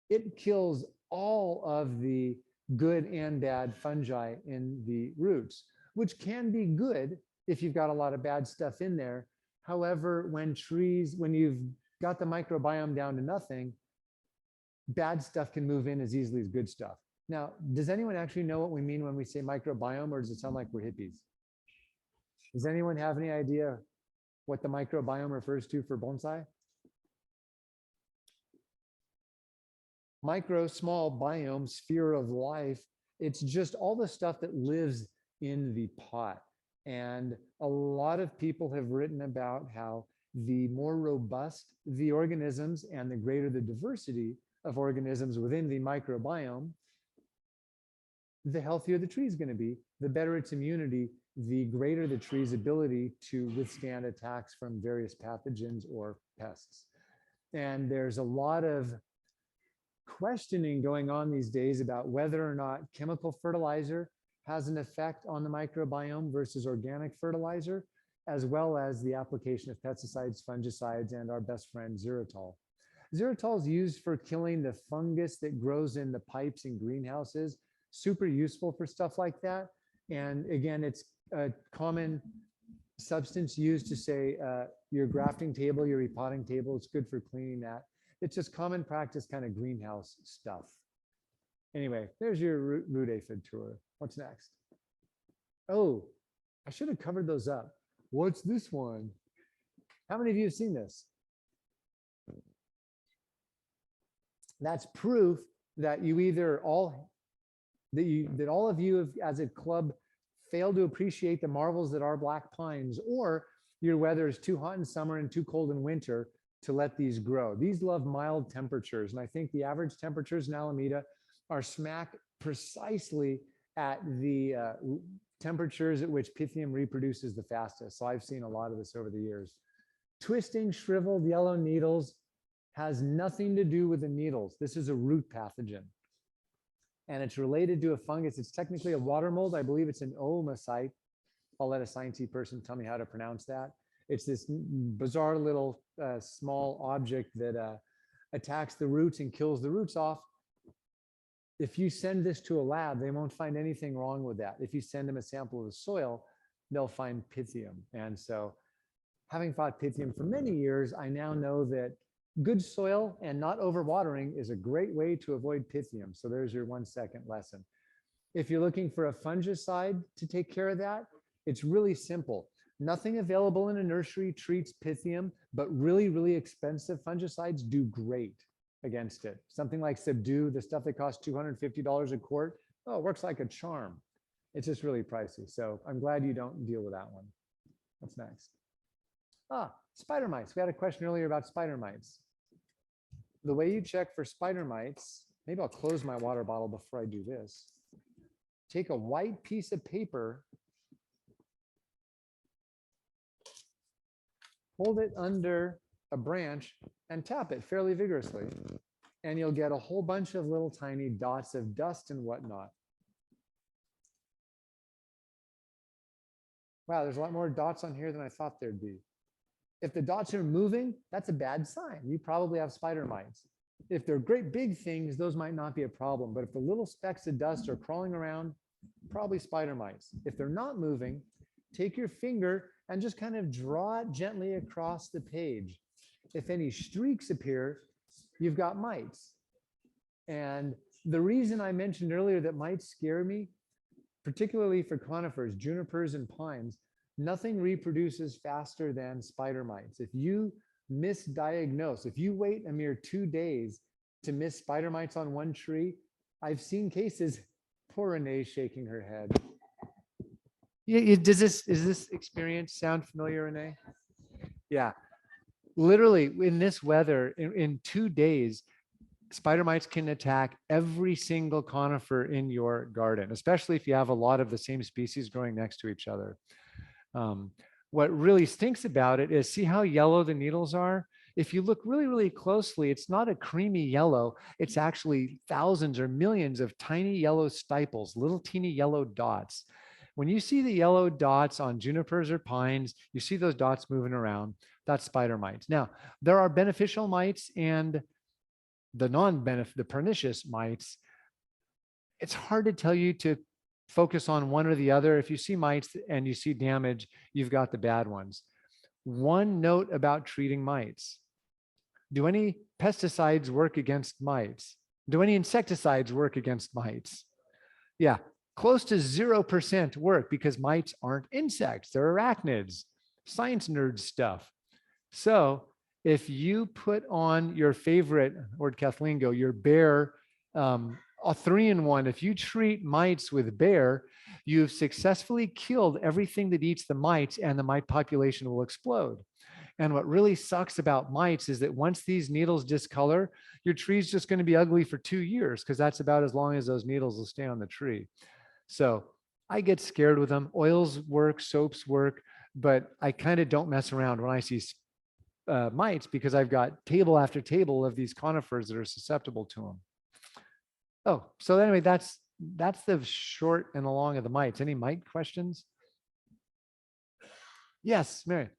it kills all of the good and bad fungi in the roots, which can be good if you've got a lot of bad stuff in there. However, when you've got the microbiome down to nothing, bad stuff can move in as easily as good stuff. Now, does anyone actually know what we mean when we say microbiome, or does it sound like we're hippies? Does anyone have any idea what the microbiome refers to for bonsai? Micro, small biome, sphere of life. It's just all the stuff that lives in the pot. And a lot of people have written about how the more robust the organisms and the greater the diversity of organisms within the microbiome, the healthier the tree is going to be, the better its immunity, the greater the tree's ability to withstand attacks from various pathogens or pests. And there's a lot of questioning going on these days about whether or not chemical fertilizer has an effect on the microbiome versus organic fertilizer, as well as the application of pesticides, fungicides, and our best friend xylitol. Xylitol is used for killing the fungus that grows in the pipes in greenhouses. Super useful for stuff like that. And again, it's a common substance used to say your grafting table, your repotting table, it's good for cleaning that. It's just common practice kind of greenhouse stuff. Anyway, there's your root aphid tour. What's next? Oh, I should have covered those up. What's this one? How many of you have seen this? That's proof that you either all of you have, as a club, failed to appreciate the marvels that are black pines, or your weather is too hot in summer and too cold in winter to let these grow. These love mild temperatures, and I think the average temperatures in Alameda are smack precisely at the temperatures at which Pythium reproduces the fastest. So I've seen a lot of this over the years. Twisting, shriveled yellow needles has nothing to do with the needles. This is a root pathogen. And it's related to a fungus. It's technically a water mold. I believe it's an oomycete. I'll let a sciencey person tell me how to pronounce that. It's this bizarre little small object that attacks the roots and kills the roots off. If you send this to a lab, they won't find anything wrong with that. If you send them a sample of the soil, they'll find Pythium. And so, having fought Pythium for many years, I now know that good soil and not overwatering is a great way to avoid Pythium. So there's your 1 second lesson. If you're looking for a fungicide to take care of that, it's really simple. Nothing available in a nursery treats Pythium, but really, really expensive fungicides do great against it. Something like Subdue, the stuff that costs $250 a quart, oh, it works like a charm. It's just really pricey. So I'm glad you don't deal with that one. What's next? Spider mites. We had a question earlier about spider mites. The way you check for spider mites, maybe I'll close my water bottle before I do this. Take a white piece of paper, hold it under a branch and tap it fairly vigorously. And you'll get a whole bunch of little tiny dots of dust and whatnot. Wow, there's a lot more dots on here than I thought there'd be. If the dots are moving, that's a bad sign. You probably have spider mites. If they're great big things, those might not be a problem. But if the little specks of dust are crawling around, probably spider mites. If they're not moving, take your finger and just kind of draw it gently across the page. If any streaks appear, you've got mites. And the reason I mentioned earlier that mites scare me, particularly for conifers, junipers, and pines, nothing reproduces faster than spider mites. If you misdiagnose, if you wait a mere 2 days to miss spider mites on one tree, I've seen cases, poor Renee's shaking her head. Yeah, does this experience sound familiar, Renee? Yeah, literally in this weather, in 2 days, spider mites can attack every single conifer in your garden, especially if you have a lot of the same species growing next to each other. What really stinks about it is, see how yellow the needles are? If you look really, really closely, it's not a creamy yellow. It's actually thousands or millions of tiny yellow stipules, little teeny yellow dots. When you see the yellow dots on junipers or pines, you see those dots moving around, that's spider mites. Now, there are beneficial mites and the pernicious mites. it's hard to tell you to focus on one or the other. If you see mites and you see damage, you've got the bad ones. One note about treating mites. Do any pesticides work against mites? Do any insecticides work against mites? Yeah, close to 0% work because mites aren't insects, they're arachnids, science nerd stuff. So if you put on your favorite, word Kathleen go, your Bayer, a 3-in-1, if you treat mites with Bayer, you've successfully killed everything that eats the mites and the mite population will explode. And what really sucks about mites is that once these needles discolor, your tree's just going to be ugly for 2 years because that's about as long as those needles will stay on the tree. So I get scared with them. Oils work, soaps work, but I kind of don't mess around when I see mites because I've got table after table of these conifers that are susceptible to them. Oh, so anyway, that's the short and the long of the mites. Any mite questions? Yes, Mary.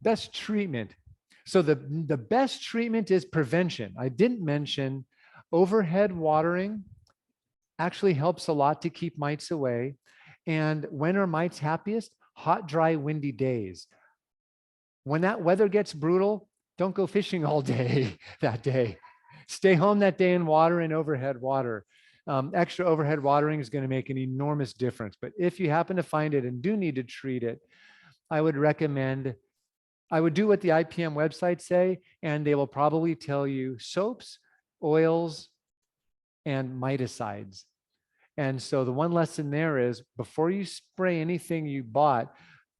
Best treatment. So the best treatment is prevention. I didn't mention overhead watering actually helps a lot to keep mites away. And when are mites happiest? Hot, dry, windy days. When that weather gets brutal, don't go fishing all day that day. Stay home that day and water in overhead water. Extra overhead watering is going to make an enormous difference. But if you happen to find it and do need to treat it, I would recommend, I would do what the IPM websites say, and they will probably tell you soaps, oils, and miticides. And so the one lesson there is before you spray anything you bought,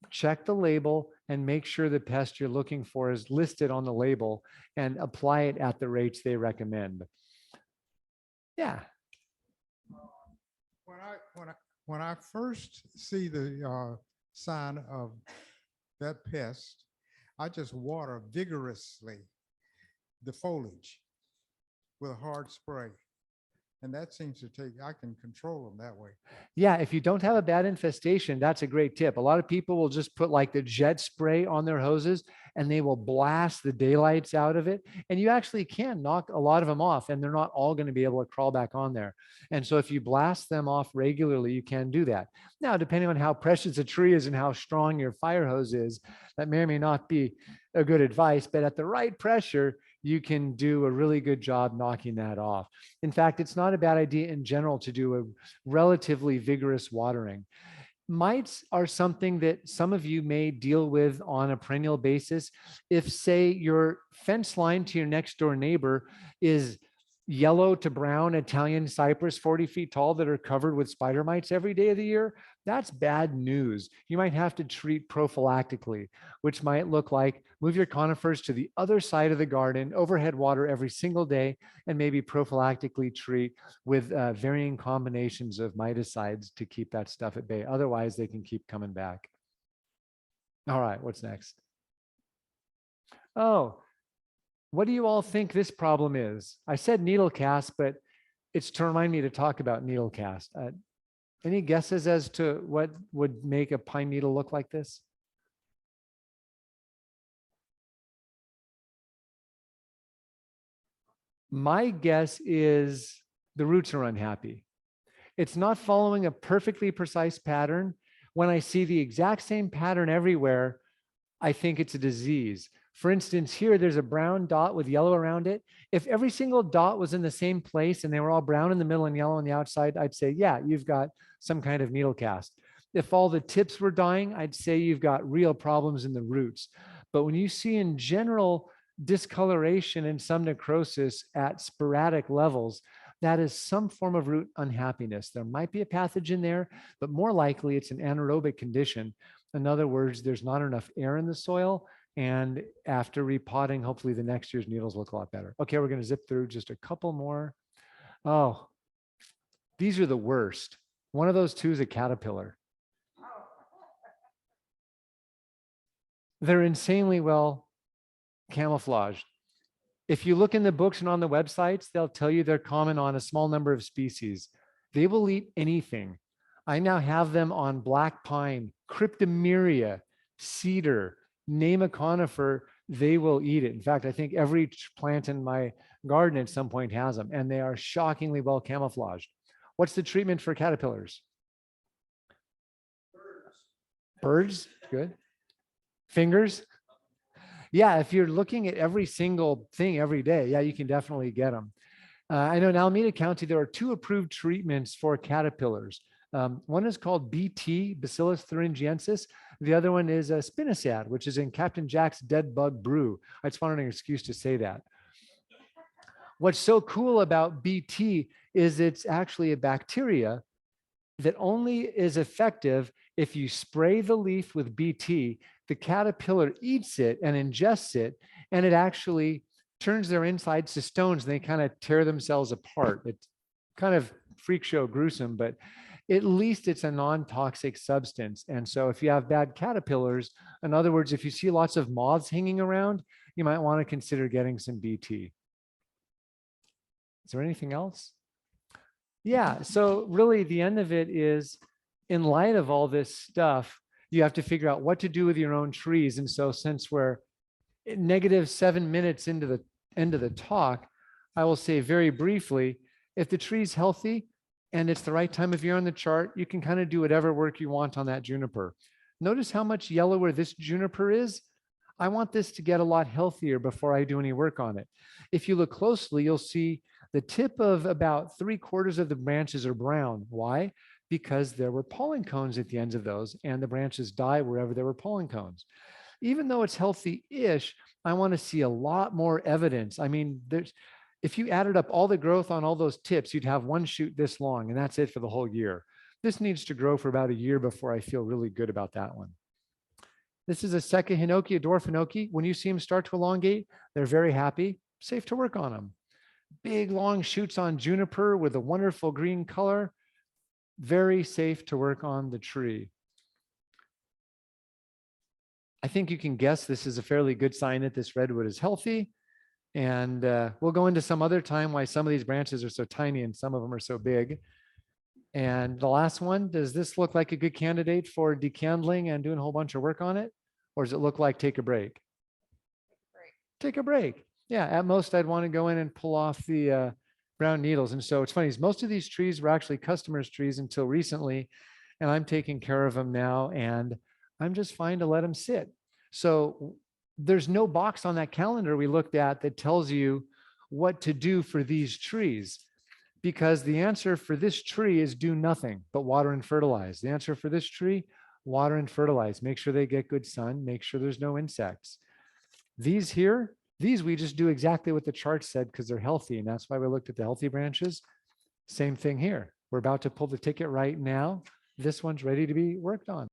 check the label and make sure the pest you're looking for is listed on the label and apply it at the rates they recommend. Yeah. When I first see the sign of that pest, I just water vigorously the foliage with a hard spray. And that seems to I can control them that way. Yeah, if you don't have a bad infestation, that's a great tip. A lot of people will just put like the jet spray on their hoses and they will blast the daylights out of it. And you actually can knock a lot of them off and they're not all going to be able to crawl back on there. And so if you blast them off regularly, you can do that. Now, depending on how precious a tree is and how strong your fire hose is, that may or may not be a good advice, but at the right pressure, you can do a really good job knocking that off. In fact, it's not a bad idea in general to do a relatively vigorous watering. Mites are something that some of you may deal with on a perennial basis. If, say, your fence line to your next door neighbor is yellow to brown Italian cypress 40 feet tall that are covered with spider mites every day of the year, that's bad news. You might have to treat prophylactically, which might look like move your conifers to the other side of the garden, overhead water every single day, and maybe prophylactically treat with varying combinations of miticides to keep that stuff at bay. Otherwise, they can keep coming back. All right, what's next? Oh, what do you all think this problem is? I said needle cast, but it's to remind me to talk about needle cast. Any guesses as to what would make a pine needle look like this? My guess is the roots are unhappy. It's not following a perfectly precise pattern. When I see the exact same pattern everywhere, I think it's a disease. For instance, here there's a brown dot with yellow around it. If every single dot was in the same place and they were all brown in the middle and yellow on the outside, I'd say, yeah, you've got some kind of needle cast. If all the tips were dying, I'd say you've got real problems in the roots. But when you see in general discoloration and some necrosis at sporadic levels, that is some form of root unhappiness. There might be a pathogen there, but more likely it's an anaerobic condition. In other words, there's not enough air in the soil. And after repotting, hopefully the next year's needles look a lot better. Okay, we're going to zip through just a couple more. Oh, these are the worst. One of those two is a caterpillar. They're insanely well camouflaged. If you look in the books and on the websites, they'll tell you they're common on a small number of species. They will eat anything. I now have them on black pine, cryptomeria, cedar, name a conifer, they will eat it. In fact, I think every plant in my garden at some point has them, and they are shockingly well camouflaged. What's the treatment for caterpillars? Birds, good. Fingers? Yeah, if you're looking at every single thing every day, yeah, you can definitely get them. I know in Alameda County, there are 2 approved treatments for caterpillars. One is called BT, Bacillus thuringiensis. The other one is spinosad, which is in Captain Jack's Dead Bug Brew. I just wanted an excuse to say that. What's so cool about BT is it's actually a bacteria that only is effective if you spray the leaf with BT. The caterpillar eats it and ingests it, and it actually turns their insides to stones, and they kind of tear themselves apart. It's kind of freak show gruesome, but at least it's a non-toxic substance. And so if you have bad caterpillars, in other words, if you see lots of moths hanging around, you might want to consider getting some BT. Is there anything else? Yeah, so really the end of it is, in light of all this stuff, you have to figure out what to do with your own trees. And so since we're -7 minutes into the end of the talk, I will say very briefly, if the tree's healthy and it's the right time of year on the chart, you can kind of do whatever work you want on that juniper. Notice how much yellower this juniper is. I want this to get a lot healthier before I do any work on it. If you look closely, you'll see the tip of about 3/4 of the branches are brown. Why? Because there were pollen cones at the ends of those, and the branches die wherever there were pollen cones. Even though it's healthy-ish, I want to see a lot more evidence. I mean, if you added up all the growth on all those tips, you'd have one shoot this long, and that's it for the whole year. This needs to grow for about a year before I feel really good about that one. This is a Seka hinoki, a dwarf hinoki. When you see them start to elongate, they're very happy, safe to work on them. Big long shoots on juniper with a wonderful green color, very safe to work on the tree. I think you can guess this is a fairly good sign that this redwood is healthy. And we'll go into some other time why some of these branches are so tiny and some of them are so big. And the last one, does this look like a good candidate for decandling and doing a whole bunch of work on it? Or does it look like take a break? Take a break. Yeah, at most I'd want to go in and pull off the brown needles. And so it's funny, is most of these trees were actually customers' trees until recently, and I'm taking care of them now, and I'm just fine to let them sit. So there's no box on that calendar we looked at that tells you what to do for these trees, because the answer for this tree is do nothing but water and fertilize. The answer for this tree, water and fertilize. Make sure they get good sun, make sure there's no insects. These here, these we just do exactly what the chart said because they're healthy, and that's why we looked at the healthy branches. Same thing here. We're about to pull the ticket right now. This one's ready to be worked on.